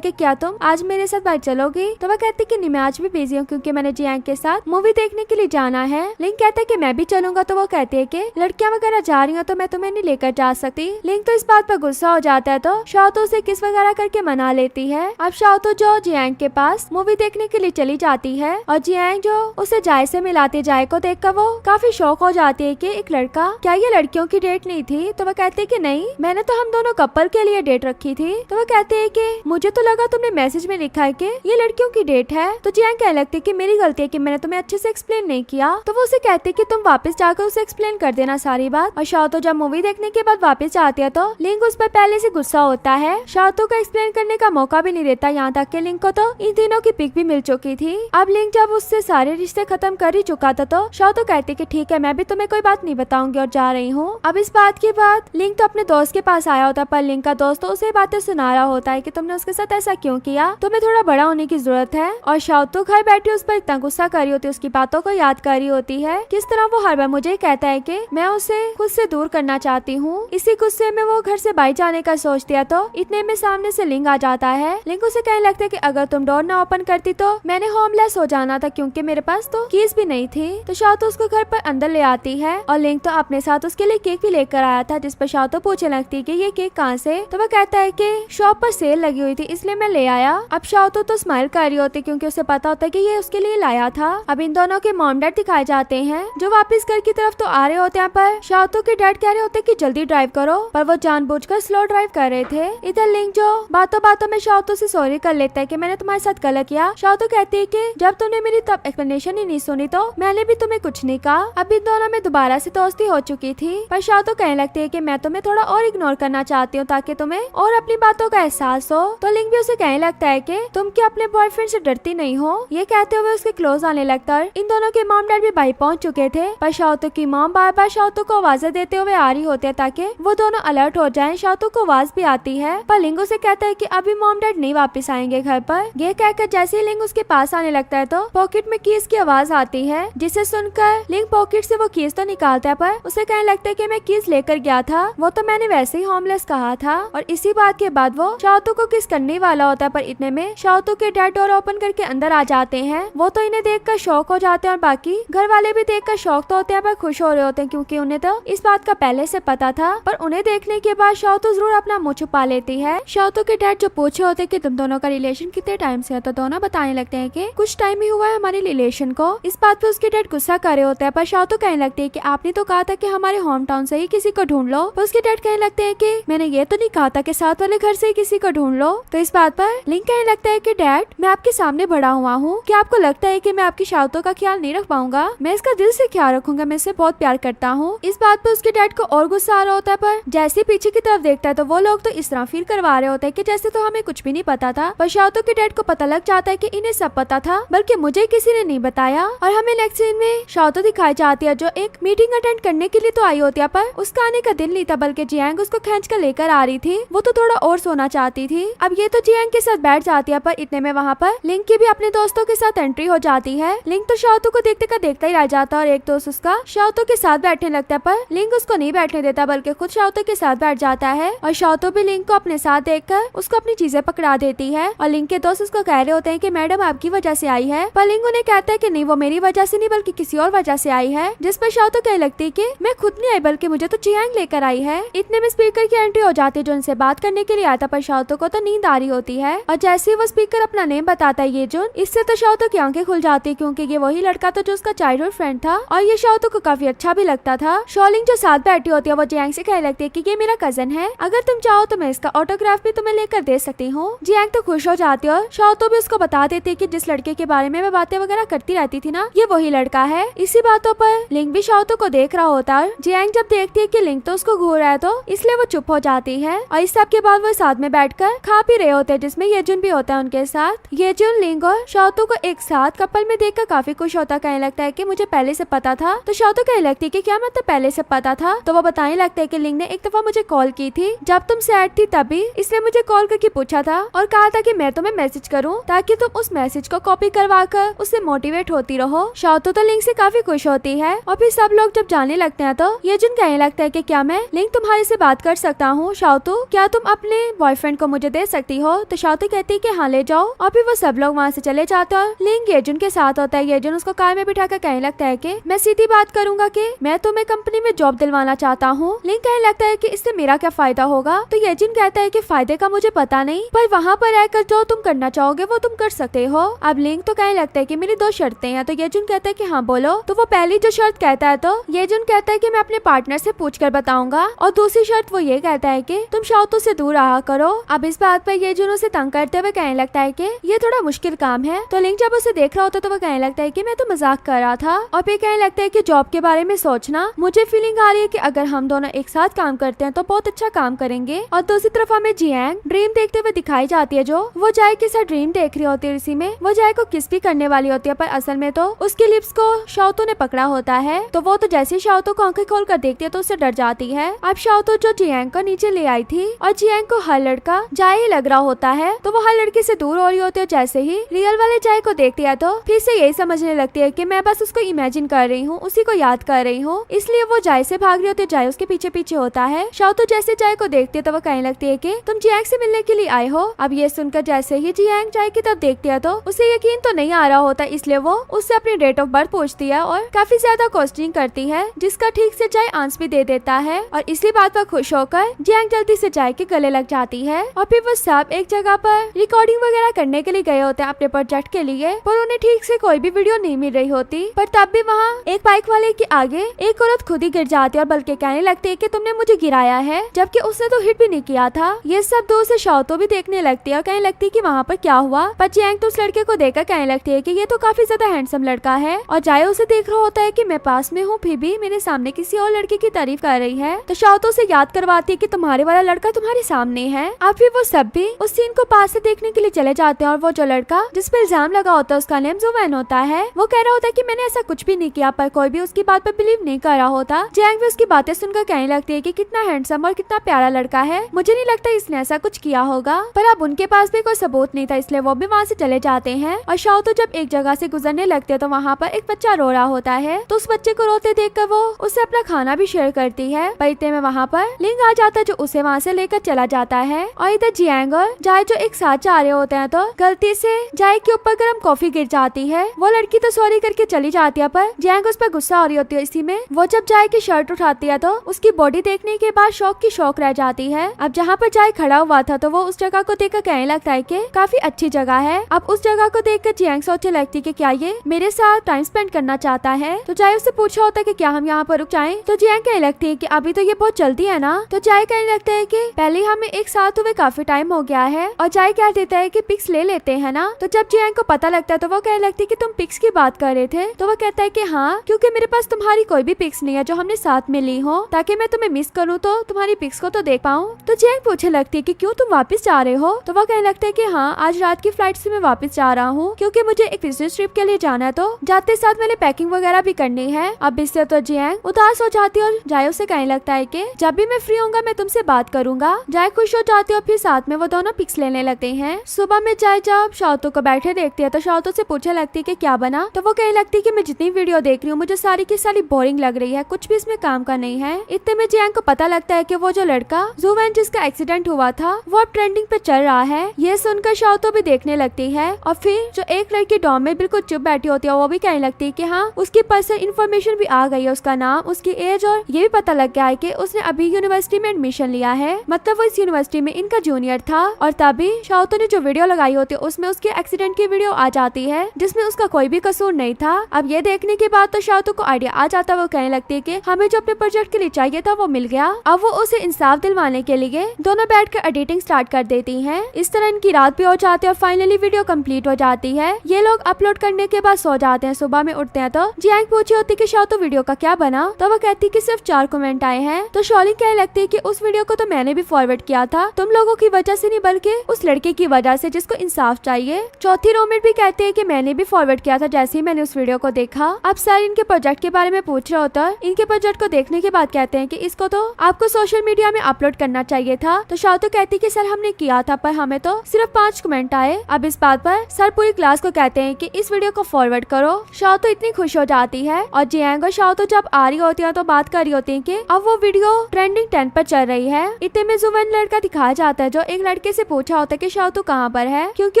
कि क्या तुम आज मेरे साथ बाहर चलोगी। तो वो कहती कि नहीं, मैं आज भी बिजी हूँ क्योंकि मैंने जियांग के साथ मूवी देखने के लिए जाना है। लिंग कहता है कि मैं भी चलूंगा। तो वो कहती है कि लड़कियां वगैरह जा रही हो तो मैं तुम्हें नहीं लेकर जा सकती। लिंग तो इस बात पर गुस्सा हो जाता है तो शाओतो उसे किस वगैरह करके मना लेती है। अब शाओतो जो जियांग के पास मूवी देखने के लिए चली जाती है और जियांग जो उसे जाय से मिलाती, जाय को देखकर वो काफी शौक हो जाती है कि एक लड़का, क्या ये लड़कियों की डेट नहीं थी। तो वो कहती है कि नहीं, मैंने तो हम दोनों कपल के लिए डेट रखी थी। तो वो कहते हैं कि मुझे तो लगा तुमने मैसेज में लिखा है कि ये लड़कियों की डेट है। तो जियांग कहने लगती है कि मेरी गलती है कि मैंने तुम्हें अच्छे से एक्सप्लेन नहीं किया। तो वो उसे कहते कि तुम वापस जाकर उसे एक्सप्लेन कर देना सारी बात। और शाओतो जब मूवी देखने के बाद वापस जाती है तो लिंग उस पर पहले से गुस्सा होता है, शाओतो को एक्सप्लेन करने का मौका भी नहीं देता। यहाँ तक कि लिंग को तो इन तीनों की पिक भी मिल चुकी थी। अब लिंग जब उससे सारे रिश्ते खत्म कर ही चुका था तो शाओतो कहती कि ठीक है, मैं भी तुम्हें कोई बात नहीं बताऊंगी और जा रही हूँ। अब इस बात के बाद लिंग तो अपने दोस्त के पास आया होता, पर लिंग का दोस्त तो उसे बातें सुना रहा होता है कि तुमने उसके साथ ऐसा क्यों किया, तुम्हें थोड़ा बड़ा होने की जरूरत है। और शाओतो घर बैठी उस पर इतना गुस्सा कर रही होती, उसकी बातों को याद कर रही होती है, किस तरह वो हर बार मुझे कहता है कि मैं उसे खुद से दूर करना चाहती हूँ। इसी गुस्से में वो घर से बाहर जाने का सोचती है तो इतने में सामने से लिंग आ जाता है। लिंग उसे कहने लगता है कि अगर तुम डोर ना ओपन करती तो मैंने होमलेस हो जाना था क्योंकि मेरे पास तो कीज भी नहीं थी। तो शाओतो उसको घर पर अंदर ले आती है और लिंग तो अपने साथ उसके लिए केक भी लेकर आया था, जिस पर शाओतो पूछने लगती है कि ये केक कहाँ से। तो वह कहता है कि शॉप पर सेल लगी हुई थी इसलिए मैं ले आया। अब शाओतो तो स्माइल कर रही होती क्योंकि उसे पता होता है कि ये उसके लिए लाया था। अब इन दोनों के मॉम डैड दिखाए जाते हैं जो वापस घर की तरफ तो आ रहे होते हैं, पर शाओतो के डैड कह रहे होते कि जल्दी ड्राइव करो, पर वो जानबूझकर स्लो ड्राइव कर रहे थे। इधर लिंग जो बातों बातों में शाओतो से सॉरी कर लेता है कि मैंने तुम्हारे साथ गलत किया। शाओतो कहती है कि जब तुमने मेरी तब एक्सप्लेनेशन ही नहीं सुनी तो मैंने भी तुम्हें कुछ नहीं कहा। अब इन दोनों में दोबारा से दोस्ती हो चुकी थी, पर शाओतो कहने लगती है कि मैं तुम्हें थोड़ा और इग्नोर करना चाहती हूँ ताकि तुम्हें और अपनी बातों का एहसास हो। तो लिंग भी उसे कहने लगता है कि तुम क्या अपने बॉयफ्रेंड से डरती नहीं हो। ये कहते हुए उसके क्लोज आने लगता है। इन दोनों के मॉम डैड भी बाहर पहुंच चुके थे, पर शाओतो की मॉम बार बार शाओतो को आवाजें देते हुए आ रही होती है ताकि वो दोनों अलर्ट हो जाएं। शाओतो को आवाज भी आती है, पर लिंग उसे कहता है कि अभी मॉम डैड नहीं वापस आएंगे घर पर। ये कहकर जैसे ही लिंग उसके पास आने लगता है तो पॉकेट में कीज की आवाज आती है, जिसे सुनकर लिंग पॉकेट से वो कीज तो निकालता है, पर उसे कहने लगता है कि मैं कीज लेकर गया था, वो तो मैंने वैसे ही होमलेस कहा था। और इसी बात के बाद वो शाओतो को किस करने वाला होता है, पर इतने में शाओतो के डैड डोर ओपन करके अंदर आ जाते हैं। वो तो इन्हें देखकर शौक हो जाते हैं और बाकी घर वाले भी देखकर शौक तो होते हैं पर खुश हो रहे होते हैं क्योंकि उन्हें तो इस बात का पहले से पता था। पर उन्हें देखने के बाद शाओतो जरूर अपना मुंह छुपा लेती है। शाओतो के डैड जो पूछे होते कि तुम दोनों का रिलेशन कितने टाइम से है, तो दोनों बताने लगते हैं कि कुछ टाइम ही हुआ है हमारे रिलेशन को। इस बात पे उसके डैड गुस्सा कर रहे होते हैं, पर शाओतो कहने लगती है कि आपने तो कहा था कि हमारे होम टाउन से ही किसी को ढूंढ लो। पर उसके डैड कहने लगते हैं कि मैंने ये तो नहीं कहा था कि साथ वाले घर से ही किसी को ढूंढ लो। तो इस बात पर लिंग कहने लगता है कि डैड मैं आपके सामने बड़ा हुआ हूँ, क्या आपको लगता है कि मैं आपकी शाओतो का ख्याल नहीं रख पाऊंगा? मैं इसका दिल से ख्याल रखूंगा, मैं इसे बहुत प्यार करता हूँ। इस बात पर उसके डैड को और गुस्सा आ रहा होता है, पर जैसे पीछे की तरफ देखता है तो वो लोग तो इस तरह फील करवा रहे होते हैं कि जैसे तो हमें कुछ भी नहीं पता था। पर शाओतो के डैड को पता लग जाता है कि इन्हें सब पता था, बल्कि मुझे किसी ने नहीं बताया। और हमें नेक्स्ट सीन में शाओतो दिखाई जाती है जो एक मीटिंग अटेंड करने के लिए तो आई होती है, पर उसका आने का दिल नहीं था, बल्कि जियांग उसको खींच कर लेकर आ रही थी। वो तो थोड़ा और सोना चाहती थी। अब ये तो जियांग के साथ बैठ जाती है, पर इतने में वहाँ पर लिंग की भी अपने दोस्तों के साथ एंट्री हो जाती है। लिंग तो शाओतो को देखते का देखता ही रह जाता है और एक दोस्त उसका शाओतो के साथ बैठने लगता है, पर लिंग उसको नहीं बैठने देता बल्कि खुद शाओतो के साथ बैठ जाता है। और शाओतो भी लिंग को अपने साथ देखकर उसको अपनी चीजें पकड़ा देती है। और लिंग के दोस्त उसको कह रहे होते हैं कि मैडम आपकी वजह से आई है, पर लिंग उन्हें कहता है कि नहीं वो मेरी वजह से नहीं बल्कि किसी और वजह से आई है। जिस पर शाओतो कहने लगती है कि मैं खुद नहीं आई बल्कि मुझे तो जियांग लेकर आई है। इतने में स्पीकर की एंट्री हो जाती है जो उनसे बात करने के लिए आता, पर शाओतो को तो नींद आ रही होती है। और जैसे ही वो स्पीकर अपना नेम बताता है ये जुन, इससे तो शाओतो की आंखें खुल जाती क्योंकि ये वही लड़का था जो उसका चाइल्डहुड फ्रेंड था और ये शाओतो को काफी अच्छा भी लगता था। शॉलिंग जो साथ बैठी होती है वो जियांग से कहने लगती है कि ये मेरा कजन है, अगर तुम चाहो तो मैं इसका ऑटोग्राफ भी तुम्हें लेकर दे सकती हूँ। जियांग तो खुश हो जाती है और शाओतो भी उसको बता देती है कि जिस लड़के के बारे में मैं बातें वगैरह करती रहती थी ना, ये वही लड़का है। इसी बातों पर लिंग भी शाओतो को देख रहा होता है। जियांग जब देखती है कि लिंग तो उसको घूर रहा है तो इसलिए वो चुप हो जाती है। और इस सब के बाद वो साथ में बैठकर खा पी रहे होते हैं, जिसमें येजुन भी होता है उनके साथ। येजुन लिंग और शाओतो को एक साथ कपल में देखकर काफी खुश होता, कहने लगता है कि मुझे पहले से पता था। तो शाओतो कहने लगती है कि क्या मतलब पहले से पता था? तो वो बताने लगता है कि लिंग ने एक दफा मुझे कॉल की थी जब तुम सैड थी, तभी इसलिए मुझे कॉल करके पूछा था और कहा था कि मैं तुम्हें मैसेज करूं ताकि तुम उस मैसेज को कॉपी करवा कर देखकर उससे मोटिवेट होती रहो। शाओतो तो लिंग से काफी खुश होती है और फिर सब लोग जब जाने लगते हैं तो येजुन कहने लगता है कि क्या मैं लिंग तुम्हारे से बात कर सकता हूँ शाओतो, क्या तुम अपने बॉयफ्रेंड को मुझे दे सकती हो? तो शाओतो कहती है कि हाँ ले जाओ और फिर वो सब लोग वहाँ से चले जाते हैं। लिंग येजुन के साथ होता है। येजुन उसको कार में बिठाकर कहने लगता है कि मैं सीधी बात करूंगा कि मैं तुम्हें कंपनी में जॉब दिलवाना चाहता हूँ। लिंग कहने लगता है कि इससे मेरा क्या फायदा होगा? तो येजुन कहता है कि फायदे का मुझे पता नहीं, पर वहाँ पर रहकर जो तुम करना चाहोगे वो तुम कर सकते हो। अब लिंग तो कहने लगता है कि मेरी 2 शर्तें हैं। तो येजुन कहता है कि हाँ बोलो। तो वो पहली जो शर्त कहता है तो येजुन कहता है कि मैं अपने पार्टनर से पूछकर बताऊंगा, और दूसरी शर्त वो ये कहता है कि तुम शाओतो से दूर रहा करो। अब इस बात पर येजुन उसे तंग करते हुए कहने लगता है कि ये थोड़ा मुश्किल काम है। तो लिंग जब उसे देख रहा होता है तो वो कहने लगता है कि मैं तो मजाक कर रहा था, और फिर कहने लगता है कि जॉब के बारे में सोचना, मुझे फीलिंग आ रही है कि अगर हम दोनों एक साथ काम करते हैं तो बहुत अच्छा काम करेंगे। और दूसरी तरफ हमें जियांग ड्रीम देखते हुए दिखाई जाती है, जो वो जाय के साथ ड्रीम देख रही होती है। इसी में वो जाय को किस भी करने वाली होती है, पर असल में तो उसकी लिप्स को शाओतो ने पकड़ा होता है। तो वो तो जैसे ही शाओतो को आंखें खोल कर देखती है तो उससे डर जाती है। अब शाओतो जो जियांग को नीचे ले आई थी और जियांग को हर लड़का जाय ही लग रहा होता है, तो वो हर लड़की से दूर हो रही होती है। जैसे ही रियल वाले जाय को देखती है तो फिर से यही समझने लगती है कि मैं बस उसको इमेजिन कर रही हूँ, उसी को याद कर रही हूँ, इसलिए वो जाय से भाग रही होती है। जाय उसके पीछे पीछे होता है। शाओतो जैसे जाय को देखती है तो वो कहने लगती है कि तुम जियांग से मिलने के लिए आए हो। अब ये सुनकर जैसे ही जियांग जाय की तरफ देखती है तो उसे यकीन तो नहीं आ रहा होता, इसलिए वो उससे अपनी डेट ऑफ बर्थ पूछती है और काफी ज्यादा क्वेश्चनिंग करती है, जिसका ठीक से जाय आंसर भी दे देता है। और इसी बात पर खुश होकर जियांग जल्दी से जाय के गले लग जाती है। और फिर वो सब एक जगह पर रिकॉर्डिंग वगैरह करने के लिए गए होते हैं अपने प्रोजेक्ट के लिए, पर उन्हें ठीक से कोई भी वीडियो नहीं मिल रही होती। पर तब भी वहाँ एक बाइक वाले के आगे एक औरत खुद ही गिर जाती है और बल्कि कहने लगती है कि तुमने मुझे गिराया है, जबकि उसने तो हिट भी नहीं किया था। ये सब दूर से शाओतो भी देखने लगती है और कहने लगती है कि वहाँ पर क्या हुआ। पर जियांग तो उस लड़के को देखकर कहने लगती है कि ये तो काफी ज्यादा हैंडसम लड़का है, और जाय उसे देख रहा होता है कि मैं पास में हूँ फिर भी मेरे सामने किसी और लड़के की तारीफ कर रही है। तो शाओतो से याद करवाती है कि तुम्हारे वाला लड़का तुम्हारे सामने है। अब फिर वो सब भी उस सीन को पास से देखने के लिए चले जाते हैं, और वो जो लड़का जिस पे इल्जाम लगा होता है उसका नेम जुवैन होता है। वो कह रहा होता है कि मैंने ऐसा कुछ भी नहीं किया, पर कोई भी उसकी बात पर बिलीव नहीं कर रहा होता। जियांग भी उसकी बातें सुनकर कहने लगती है कि कितना हैंडसम और कितना प्यारा लड़का है, मुझे नहीं लगता इसने ऐसा कुछ किया होगा। पर अब उनके पास भी कोई सबूत नहीं था, इसलिए वो भी वहाँ से चले जाते हैं। और शाओतो जब एक जगह से गुजरने लगते हैं तो वहाँ पर एक बच्चा रो रहा होता है, तो उस बच्चे को रोते देखकर वो उससे अपना खाना भी शेयर करती है। पर इतने में वहाँ पर लिंग आ जाता है, जो उसे वहाँ से लेकर चला जाता है। और इधर जियांग और जाय जो एक साथ जा रहे होते हैं तो गलती से जाय के ऊपर गर्म कॉफी गिर जाती है। वो लड़की तो सॉरी करके चली जाती है, पर जियांग उस पर गुस्सा हो रही होती है। इसी में वो जब जाय की शर्ट उठाती है तो उसकी बॉडी देखने के बाद शौक की शौक रह जाती है। अब जहाँ पर जाय खड़ा हुआ था तो वो उस जगह को देखकर कहने लगता है कि काफी अच्छी जगह है। अब उस जगह को देखकर जियांग सोचने लगती है कि क्या ये मेरे साथ टाइम स्पेंड करना चाहता है। तो जाय उससे पूछा होता है कि क्या हम यहाँ पर रुक जाएं? तो जियांग कहने लगती है कि अभी तो ये बहुत जल्दी है ना। तो जाय कहने लगता है कि पहले हमें एक साथ हुए काफी टाइम हो गया है, और जाय कह देता है कि पिक्स ले लेते हैं ना। तो जब जियांग को पता लगता है तो वो कहने लगती है कि तुम पिक्स की बात कर रहे थे। तो वो कहता है कि हाँ, क्योंकि मेरे पास तुम्हारी कोई भी पिक्स नहीं है जो हमने साथ में ली हो, ताकि मैं तुम्हें मिस करूँ तो तुम्हारी पिक्स को तो देख पाऊँ। तो जियांग पूछने लगती है कि क्यों तुम वापस जा रहे हो? तो वो कहने लगता है कि हाँ, आज रात की फ्लाइट से मैं वापस जा रहा हूँ, क्योंकि मुझे एक बिजनेस ट्रिप के लिए जाना है, तो जाते साथ मैंने पैकिंग वगैरह भी करनी है। अब इससे तो जियांग उदास हो जाती है और जाय उसे कहने लगता है कि जब भी मैं फ्री होऊंगा मैं तुमसे बात करूंगा। जाय खुश हो जाती है और फिर साथ में वो दोनों पिक्स लेने लगते हैं। सुबह में जाय जब शाओतो को बैठे देखती है तो शाओतो से पूछने लगती है कि क्या बना। तो वो कहने लगती है कि मैं जितनी वीडियो देख रही हूँ मुझे सारी की सारी बोरिंग लग रही है, कुछ भी इसमें काम का नहीं है। इतने में जियांग को पता लगता है कि वो जो लड़का जुवैन जिसका एक्सीडेंट हुआ था वो अब ट्रेंडिंग पे चल रहा है। ये सुनकर शाओतो भी देखने लगती है, और फिर जो एक लड़की डॉम में बिल्कुल चुप बैठी होती है वो भी कहने लगती है कि हाँ, उसकी पर्सनल इन्फॉर्मेशन भी आ गई है, उसका नाम, उसकी एज, और ये भी पता लग गया है कि उसने अभी यूनिवर्सिटी में एडमिशन लिया है, मतलब वो इस यूनिवर्सिटी में इनका जूनियर था। और तभी शाओतो ने जो वीडियो लगाई होती है उसमें उसके एक्सीडेंट की वीडियो आ जाती है, जिसमें उसका कोई भी कसूर नहीं था। अब ये देखने के बाद तो शाओतो को आइडिया आ जाता है, वो कहने लगती है कि हमें जो अपने प्रोजेक्ट के लिए चाहिए था वो मिल गया। अब वो उसे इंसाफ दिलवाने के लिए दोनों बैठकर एडिटिंग स्टार्ट कर देती हैं। इस तरह इनकी रात भी हो जाती है और फाइनली वीडियो कंप्लीट हो जाती है। ये लोग अपलोड करने के बाद सो जाते हैं। सुबह में उठते हैं तो जियांग पूछी होती कि शाओतो वीडियो का क्या बना। तो वो कहती कि सिर्फ 4 कमेंट आए हैं। तो शॉलिंग कहने लगती है कि उस वीडियो को तो मैंने भी फॉरवर्ड किया था, तुम लोगों की वजह से नहीं बल्कि उस लड़के की वजह से जिसको इंसाफ चाहिए। चौथी रोमिट भी कहती है कि मैंने भी फॉरवर्ड किया था जैसे ही मैंने उस वीडियो को देखा। अब सर इनके प्रोजेक्ट के बारे में पूछ रहा होता है। इनके प्रोजेक्ट को देखने के बाद कहते हैं कि इसको तो आपको सोशल मीडिया में अपलोड करना चाहिए था। तो शाओतो कहती कि सर हमने किया था, पर हमें तो सिर्फ 5 कमेंट आए। अब इस बात पर सर पूरी क्लास को कहते कहते हैं कि इस वीडियो को फॉरवर्ड करो। शाओतो इतनी खुश हो जाती है और जियांग और शाओतो जब आ रही होती है तो बात कर रही होती है कि अब वो वीडियो ट्रेंडिंग 10 पर चल रही है। इतने में जुवैन लड़का दिखाया जाता है जो एक लड़के से पूछा होता है कि शाओतो कहाँ पर है, क्योंकि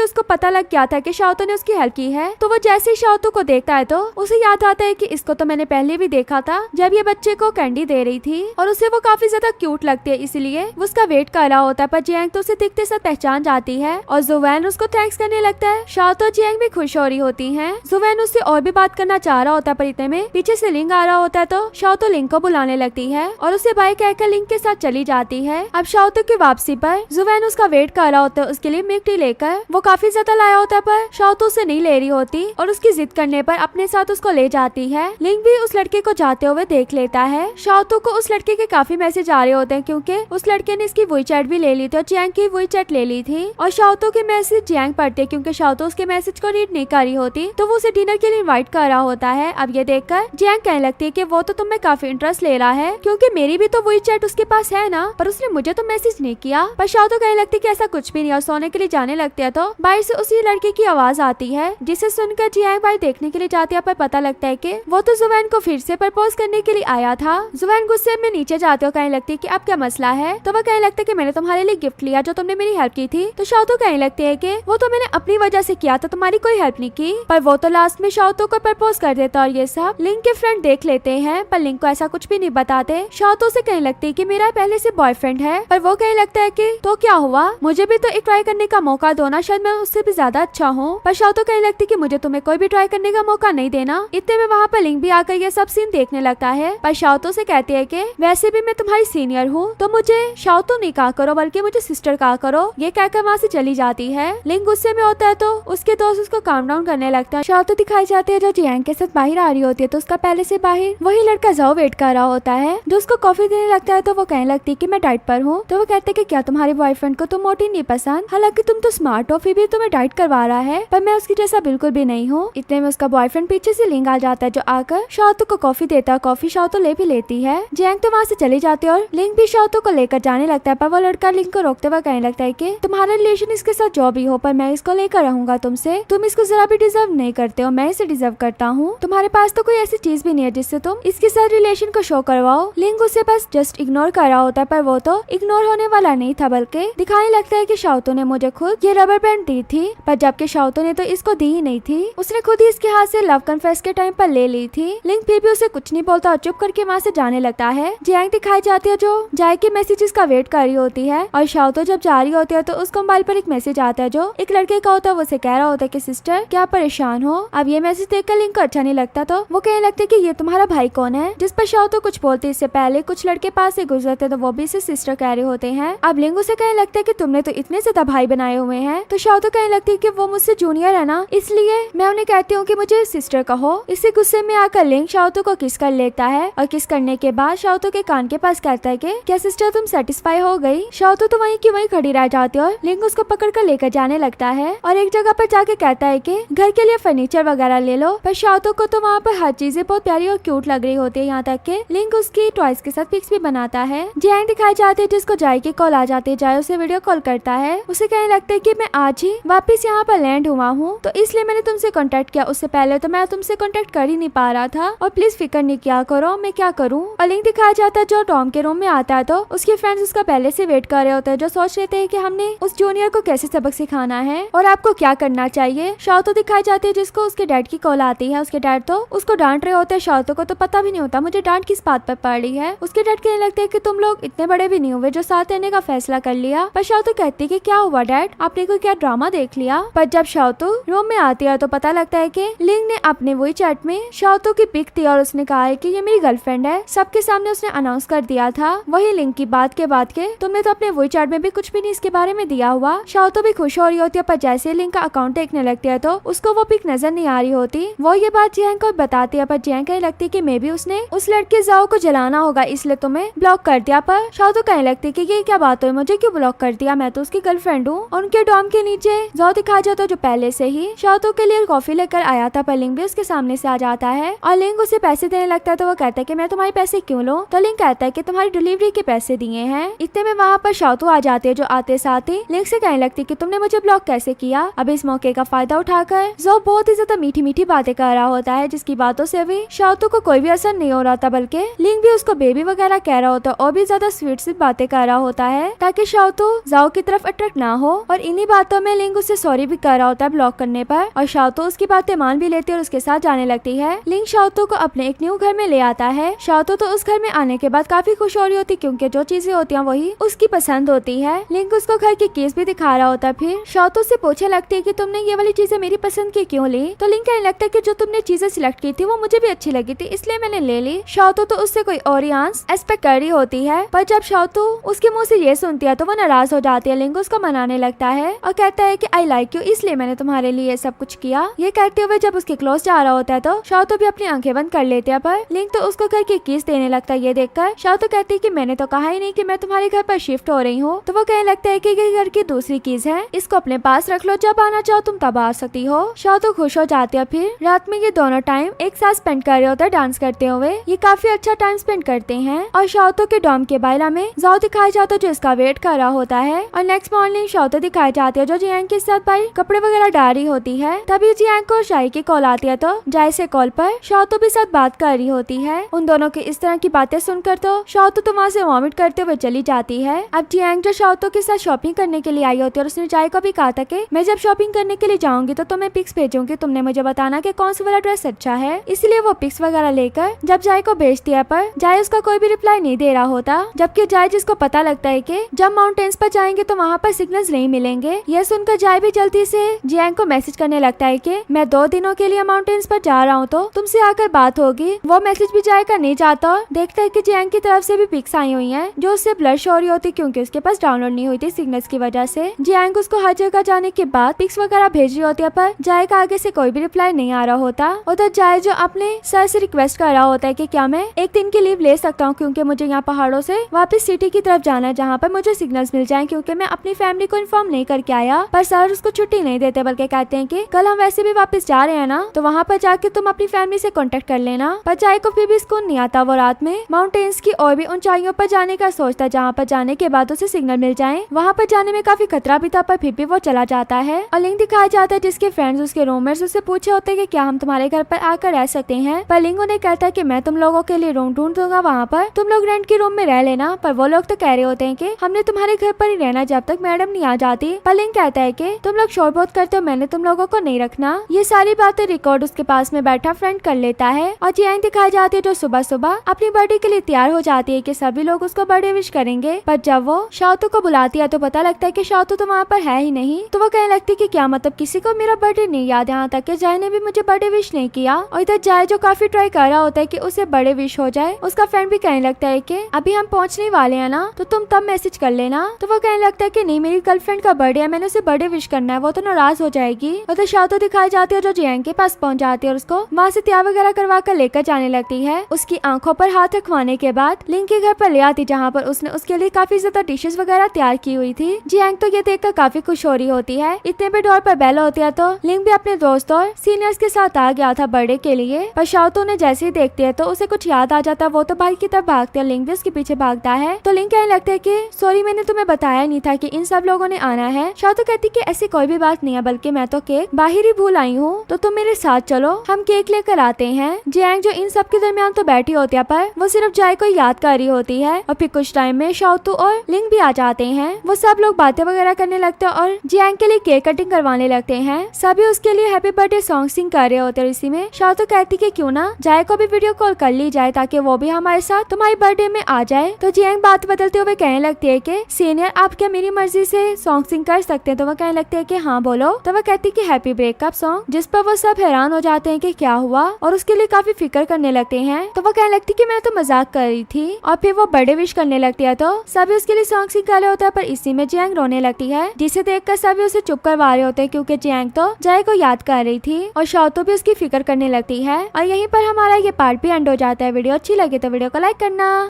उसको पता लग गया था कि शाओतो ने उसकी हेल्प की है। तो वो जैसे ही शाओतो को देखता है तो उसे याद आता है कि इसको तो मैंने पहले भी देखा था जब ये बच्चे को कैंडी दे रही थी और उसे वो काफी ज्यादा क्यूट लगती है, इसलिए वो उसका वेट कर रहा होता है। पर जियांग तो उसे दिखते साथ पहचान जाती है और जुवैन उसको थैंक्स करने लगता है। शाओतो और जियांग भी खुश हो रही होती है। जुवैन उससे और भी बात करना चाह रहा होता है पर इतने में पीछे से लिंग आ रहा होता है तो शाओतो लिंग को बुलाने लगती है और उसे बाय कहकर लिंग के साथ चली जाती है। अब शाओतो की वापसी पर जुवैन उसका वेट कर रहा होता है, उसके लिए मिल्क टी लेकर वो काफी ज्यादा लाया होता है पर शाओतो उसे नहीं ले रही होती और उसकी जिद करने पर अपने साथ उसको ले जाती है। लिंग भी उस लड़के को जाते हुए देख लेता है। शाओतो को उस लड़के के काफी मैसेज आ रहे होते हैं क्योंकि उस लड़के ने इसकी वॉइस चैट भी ले ली थी और जियांग की वॉइस चैट ले ली थी और शाओतो के मैसेज जियांग पढ़ते क्योंकि शाओतो उसके मैसेज को रीड नहीं कर रही होती तो वो उसे डिनर के लिए इनवाइट कर रहा होता है। अब ये देखकर जियांग कहने लगती है कि वो तो तुम्हें काफी इंटरेस्ट ले रहा है क्योंकि मेरी भी तो वॉइस चैट उसके पास है ना, पर उसने मुझे तो मैसेज नहीं किया। पर शाओतो कहने लगती है कि ऐसा कुछ भी नहीं और सोने के लिए जाने लगते हैं तो बाहर से उसी लड़के की आवाज आती है जिसे सुनकर जियांग बाहर देखने के लिए जाती है पर पता लगता है कि वो तो जुवैन को फिर से प्रपोज करने के लिए आया था। जुवैन गुस्से में नीचे जाते हो कहने लगती है कि अब क्या मसला है, तो वह कहने लगता है कि मैंने तुम्हारे लिए गिफ्ट लिया जो तुमने मेरी हेल्प की थी। तो शाओतो कहने लगती है कि वो तो मैंने अपनी वजह से किया था, तुम्हारी कोई हेल्प नहीं की। पर वो तो लास्ट में शाओतो को प्रपोज कर देता और ये सब लिंग के फ्रेंड देख लेते हैं पर लिंग को ऐसा कुछ भी नहीं बताते। शाओतो से कहने लगती है कि मेरा पहले से बॉयफ्रेंड है, पर वो कहने लगता है कि तो क्या हुआ, मुझे भी तो एक ट्राई करने का मौका दो ना, शायद मैं उससे भी ज्यादा अच्छा हूँ। पर शाओतो कहने लगती है कि मुझे तुम्हें कोई भी ट्राई करने का मौका नहीं देना। इतने में वहाँ पर लिंग भी आकर ये सब सीन देखने लगता है पर शाओतो से कहती है कि वैसे भी मैं तुम्हारी सीनियर हूँ तो मुझे शाओतो नहीं कहा करो बल्कि मुझे सिस्टर कहा करो। ये कहकर वहाँ से चली जाती है। लिंग गुस्से में होता है तो उसके दोस्त उसको काम डाउन करने लगता है। शाओतो दिखाई जाती है जो जियांग के साथ बाहर आ रही होती है तो उसका पहले से बाहर वही लड़का जाओ वेट कर रहा होता है जो उसको कॉफी देने लगता है तो वो कहने लगती है कि मैं डाइट पर हूँ। तो वो कहते हैं कि क्या तुम्हारे बॉयफ्रेंड को तो मोटी नहीं पसंद, हालांकि तुम तो स्मार्ट हो फिर भी तुम्हें डाइट करवा रहा है, पर मैं उसकी जैसा बिल्कुल भी नहीं हूँ। इतने में उसका बॉयफ्रेंड पीछे से लिंग आ जाता है जो आकर शाओतो को कॉफी देता है। कॉफी शाओतो ले भी लेती है। जियांग तो वहाँ से चली जाती है और लिंग भी शाओतो को लेकर जाने लगता है पर वो लड़का लिंग को रोकते हुए कहने लगता है कि तुम्हारा रिलेशन इसके साथ जो भी हो पर मैं इसको लेकर रहूंगा तुमसे, तुम इसको जरा भी डिजर्व नहीं करते हो, मैं इसे डिजर्व करता हूँ। तुम्हारे पास तो कोई ऐसी चीज भी नहीं है जिससे तुम इसके साथ रिलेशन को शो करवाओ। लिंग उसे बस जस्ट इग्नोर कर रहा होता है पर वो तो इग्नोर होने वाला नहीं था बल्कि दिखाने लगता है कि शाओतो ने मुझे खुद ये रबर बैंड दी थी, पर जबकि शाओतो ने तो इसको दी ही नहीं थी, उसने खुद ही इसके हाथ से लव कन्फेस के टाइम पर ले ली थी। लिंग फिर भी उसे कुछ नहीं बोलता और चुप करके वहाँ से जाने लगता है। जियांग दिखाई जाती है जो जाय के मैसेजेस का वेट कर रही होती है और शाओतो जब जा रही होती है तो उसको मोबाइल पर एक मैसेज आता है जो एक लड़के का होता है। वो उसे कह रहा होता है कि सिस्टर क्या परेशान हो। अब ये मैसेज देखकर लिंग को अच्छा नहीं लगता तो वो कहने लगता है कि ये तुम्हारा भाई कौन है, जिस पर शाओतो कुछ बोलते इससे पहले कुछ लड़के पास से गुजरते तो वो भी इसे सिस्टर कह रहे होते हैं। अब लिंग उसे कहने लगता है कि तुमने तो इतने ज्यादा भाई बनाए हुए हैं। तो शाओतो कहने लगती है कि वो मुझसे जूनियर है ना, इसलिए मैं उन्हें कहती हूँ कि मुझे सिस्टर कहो। इसी गुस्से में आकर लिंग शाओतो को किस कर लेता है और किस करने के बाद शाओतो के कान के पास कहता है कि क्या सिस्टर तुम सेटिस्फाई हो गई। शाओतो तो वहीं की वहीं खड़ी रह जाती है और लिंग उसको पकड़ कर लेकर जाने लगता है और एक जगह पर जाके कहता है कि घर के लिए फर्नीचर वगैरह ले लो। पर शाओतो को तो वहाँ पर हर चीजें बहुत प्यारी और क्यूट लग रही होती है, यहाँ तक कि लिंग उसकी टॉयज के साथ पिक्स भी बनाता है। जियांग दिखाई जाती है जिसको जाय की कॉल आ जाती है। जाय उसे वीडियो कॉल करता है, उसे कहने लगता है कि मैं आज ही वापस यहाँ पर लैंड हुआ हूँ तो इसलिए मैंने तुमसे कांटेक्ट किया, उससे पहले तो मैं तुमसे कांटेक्ट कर ही नहीं पा रहा था और प्लीज फिक्र नहीं किया करो, मैं क्या करूँ। और लिंग दिखाया जाता है जो टॉम के रूम में आता है तो उसके फ्रेंड्स उसका पहले से वेट कर रहे होते हैं जो सोच लेते हैं कि हमने उस जूनियर को कैसे सबक सिखाना है और आपको क्या करना चाहिए। शाओतो दिखाई जाती है जिसको उसके डैड की कॉल आती है। उसके डैड तो उसको डांट रहे होते हैं। शाओतो को तो पता भी नहीं होता मुझे डांट किस बात पर पड़ रही है। उसके डैड कहने लगते हैं कि तुम लोग इतने बड़े भी नहीं हुए जो साथ रहने का फैसला कर लिया। पर शाओतो कहती है कि क्या हुआ डैड, आपने कोई क्या ड्रामा देख लिया। पर जब शाओतो रूम में आती है तो पता लगता है कि लिंग ने अपने वही चैट में शाओतो की पिक थी और उसने कहा है कि ये मेरी गर्लफ्रेंड है। सबके सामने उसने अनाउंस कर दिया था। वही लिंग की बात के बाद के तुमने तो अपने वही चैट में भी कुछ भी नहीं इसके बारे में दिया हुआ। शाओतो भी खुश हो रही होती है पर जैसे लिंग का अकाउंट देखने लगती है तो उसको वो पिक नजर नहीं आ रही होती। वो ये बात जियांग को बताती है पर जियांग कहने लगती है कि मे भी उसने उस लड़के जाओ को जलाना होगा इसलिए तुम्हें ब्लॉक कर दिया। पर शाओतो कहने लगती है कि ये क्या बात हुई, मुझे क्यों ब्लॉक कर दिया, मैं तो उसकी गर्लफ्रेंड हूँ। और उनके डॉम के नीचे जाओ दिखा जाता जो पहले से ही शाओतो के लिए कॉफी लेकर आया था पर लिंग भी उसके सामने से आ जाता है और लिंग उसे पैसे देने लगता है तो वो कहता है कि मैं तुम्हारे पैसे क्यों लूं। तो लिंग कहता है कि तुम्हारी डिलीवरी के पैसे दिए हैं। इतने में वहाँ पर शाओतो आ जाते हैं जो आते साथ ही लिंग से कहने लगती है कि तुमने मुझे ब्लॉक कैसे किया। अब इस मौके का फायदा उठाकर जो बहुत ही ज्यादा मीठी मीठी बातें कर रहा होता है, जिसकी बातों से भी शाओतू को कोई भी असर नहीं हो रहा था, बल्कि लिंग भी उसको बेबी वगैरह कह रहा होता और भी ज्यादा स्वीट सी बातें कर रहा होता है ताकि शाओतू जाओ की तरफ अट्रैक्ट ना हो। और इन्हीं बातों में लिंग उससे सॉरी भी कर रहा होता है ब्लॉक करने पर, और शाओतू उसकी बातें मान भी लेती है और उसके साथ जाने लगती है। लिंग शाओतू को अपने एक न्यू घर में ले आता है। शाओतू तो उस घर में आने के बाद काफी खुश हो रही होती क्योंकि जो चीजें होती हैं वही उसकी पसंद होती है। लिंग उसको घर की कीज भी दिखा रहा होता है। फिर शाओतू से पूछने लगती है कि तुमने ये वाली चीजें मेरी पसंद की क्यों ली? तो लिंग कहने लगता है कि जो तुमने चीजें सिलेक्ट की थी वो मुझे भी अच्छी लगी थी, इसलिए मैंने ले ली। शाओतू तो उससे कोई और ही एक्सपेक्ट कर रही होती है, पर जब शाओतू उसके मुंह से ये सुनती है तो वो नाराज हो जाती है। लिंग उसको मनाने लगता है और कहता है कि आई लाइक यू, इसलिए मैंने तुम्हारे लिए सब कुछ किया। ये कहते हुए जब उसके क्लोज जा रहा होता है तो शाओतू भी अपनी आंखें बंद कर लेते हैं, पर लिंग तो उसको घर की कीज देने लगता है। ये देखकर शाओतू कहती है कि मैंने तो कहा ही नहीं कि मैं तुम्हारे घर पर शिफ्ट हो रही हूँ। तो वो कहने लगता है कि ये घर की दूसरी कीज है, इसको अपने पास रख लो, जब आना चाहो तुम तब आ सकती हो। शाओतू खुश हो जाती है। फिर रात में ये दोनों टाइम एक साथ स्पेंड कर रहे होते हैं डांस करते हुए। ये काफी अच्छा टाइम स्पेंड करते हैं और शाओतू के डॉम के बाइला में जाओ दिखाया जाता है जो इसका वेट कर रहा होता है। और नेक्स्ट मॉर्निंग शाओतू दिखाई जाती है जो जियांग के साथ भाई कपड़े वगैरह डाल रही होती है। तभी जियांग को जाय की कॉल आती है, तो जाय से कॉल पर शाओतू भी साथ बात कर रही होती है। उन दोनों की इस तरह की बातें सुनकर तो शाओतू तो वहाँ से वॉमिट करते हुए चली जाती है। अब जियांग जो शाओतू के साथ शॉपिंग करने के लिए आई होती है और उसने जाय को भी कहा था कि मैं जब शॉपिंग करने के लिए जाऊंगी तो तुम्हें पिक्स भेजूंगी, तुमने मुझे बताना कि कौन सा वाला ड्रेस अच्छा है। इसलिए वो पिक्स वगैरह लेकर जब जाय को भेजती है, पर जाय उसका कोई भी रिप्लाई नहीं दे रहा होता। जबकि जाय जिसको पता लगता है कि जब माउंटेन्स पर जाएंगे तो वहाँ पर सिग्नल्स नहीं मिलेंगे। यह सुनकर जाय भी जल्दी से जियांग को मैसेज करने लगता है कि मैं 2 दिनों के लिए माउंटेन्स पर जा रहा हूँ, तो तुमसे आकर बात होगी। वो मैसेज भी जाय का नहीं जाता और देखता है कि जियांग की तरफ से भी पिक्स आई हुई है जो उससे ब्लश हो रही होती क्योंकि उसके पास डाउनलोड नहीं हुई थी सिग्नल्स की वजह से। जियांग उसको हर जगह जाने के बाद पिक्स वगैरह भेज रही होती है, पर जाय का आगे से कोई भी रिप्लाई नहीं आ रहा होता। उधर जाय जो अपने सर से रिक्वेस्ट कर रहा होता है कि क्या मैं एक दिन की लीव ले सकता हूँ क्योंकि मुझे यहाँ पहाड़ों से वापस सिटी की तरफ जाना है जहाँ पर मुझे सिग्नल्स मिल जाएं, क्योंकि मैं अपनी फैमिली को इन्फॉर्म नहीं करके आया। पर सर उसको छुट्टी नहीं देते बल्कि कहते हैं कि कल हम वैसे भी वापस जा रहे हैं ना, तो वहाँ पर जाके तुम अपनी फैमिली से कॉन्टेक्ट कर लेना। पर जाय को फिर भी सुकून नहीं आता। वो रात में माउंटेन्स की और भी ऊंचाइयों पर जाने का सोचता है जहाँ पर जाने के बाद उसे सिग्नल मिल जाए। वहाँ पर जाने में काफी खतरा भी था, पर फिर भी वो चला जाता है। और लिंग दिखाया जाता है जिसके फ्रेंड्स उसके रूममेट्स उससे पूछे होते हैं कि क्या हम तुम्हारे घर पर आकर रह सकते हैं। पर लिंग उन्हें कहता है कि मैं तुम लोगों के लिए रूम ढूंढ दूंगा, वहाँ पर तुम लोग रेंट की रूम में रह लेना। पर वो लोग तो कह रहे होते हैं कि हमने तुम्हारे घर पर ही रहना जब तक मैडम नहीं आ जाती। पर लिंग कहता है कि तुम लोग शोर बहुत करते हो, मैंने तुम लोगों को नहीं रखना। ये सारी बातें रिकॉर्ड उसके पास में बैठा फ्रेंड कर लेता है। और जियांग दिखाई जाती है जो सुबह सुबह अपनी बर्थडे के लिए तैयार हो जाती है कि सभी लोग उसको बर्थडे विश करेंगे। पर जब वो शाओतू को बुलाती है तो पता लगता है कि शाओतू तो वहाँ पर है ही नहीं। तो वो कहने लगती है कि क्या मतलब किसी को मेरा बर्थडे नहीं याद, यहाँ तक कि जाय ने भी मुझे बर्थडे विश नहीं किया। और इधर जाय जो काफी ट्राई कर रहा होता है कि उसे बर्थडे विश हो जाए, उसका फ्रेंड भी कहने लगता है कि अभी हम पहुंचने वाले हैं ना, तो तुम तब मैसेज कर लेना। तो वो कहने लगता है कि नहीं, मेरी गर्लफ्रेंड का बर्थडे है, मैंने उसे बर्थडे विश करना है, वो तो नाराज हो जाएगी। उधर शाओतू दिखाई जाती है जो जियांग के पास पहुंच जाती है और उसको वहाँ से तैयार वगैरह करवा कर लेकर जाने लगती है। उसकी आंखों पर हाथ रखवाने के बाद लिंग के घर पर ले आती जहाँ पर उसने उसके लिए काफी ज्यादा डिशेस वगैरह तैयार की हुई थी। जियांग तो ये देखकर काफी खुश हो रही होती है। इतने पे डोर पर बेल होती है तो लिंग भी अपने दोस्त और सीनियर्स के साथ आ गया था बर्थडे के लिए। पर शाओतू ने जैसे ही देखती है तो उसे कुछ याद आ जाता है, वो तो बाइक की तरफ भागती है, लिंग भी उसके पीछे भागता है। तो लिंग कहने लगता है कि सॉरी मैंने तुम्हें बताया नहीं था कि इन सब लोगों ने आना है। शाओतू कहती कि ऐसी कोई भी बात नहीं है, बल्कि मैं तो केक बाहर ही भूल आई हूँ, तो तुम मेरे साथ चलो, हम केक लेकर आते हैं। जियांग जो इन सब के दरमियान तो बैठी होती है, पर वो सिर्फ जाय को याद कर रही होती है। और फिर कुछ टाइम में शाओतू और लिंग भी आ जाते हैं। वो सब लोग बातें वगैरह करने लगते हैं और जियांग के लिए केक कटिंग करवाने लगते हैं। सभी उसके लिए हैप्पी बर्थडे सॉन्ग सिंग कर रहे होते हैं। इसी में शाओतू कहती कि क्यों ना जाय को भी वीडियो कॉल कर ली जाए ताकि वो भी हमारे साथ तुम्हारी बर्थडे में आ जाए। तो जियांग बात बदलते हुए कहने लगती है कि सीनियर आप क्या मेरी मर्जी से सॉन्ग सिंग कर सकते हैं? तो वो कहने लगते हैं कि हाँ बोलो। तो वो कहती कि हैप्पी ब्रेकअप सॉन्ग, जिस पर वो सब हैरान हो जाते हैं कि क्या हुआ और उसके लिए काफी फिक्र करने लगते हैं। तो वो कहने लगती कि मैं तो मजाक कर रही थी। और फिर वो बर्थडे विश करने लगती है तो सभी उसके लिए सॉन्ग सिंग कर रहे होता है, पर इसी में जियांग रोने लगती है, जिसे देखकर सभी उसे चुप करवा रहे होते हैं क्योंकि जियांग तो जाय को याद कर रही थी और शाओतू भी उसकी फिक्र करने लगती है। और यहीं पर हमारा ये पार्ट भी एंड हो जाता है। वीडियो अच्छी लगे तो वीडियो को लाइक करना।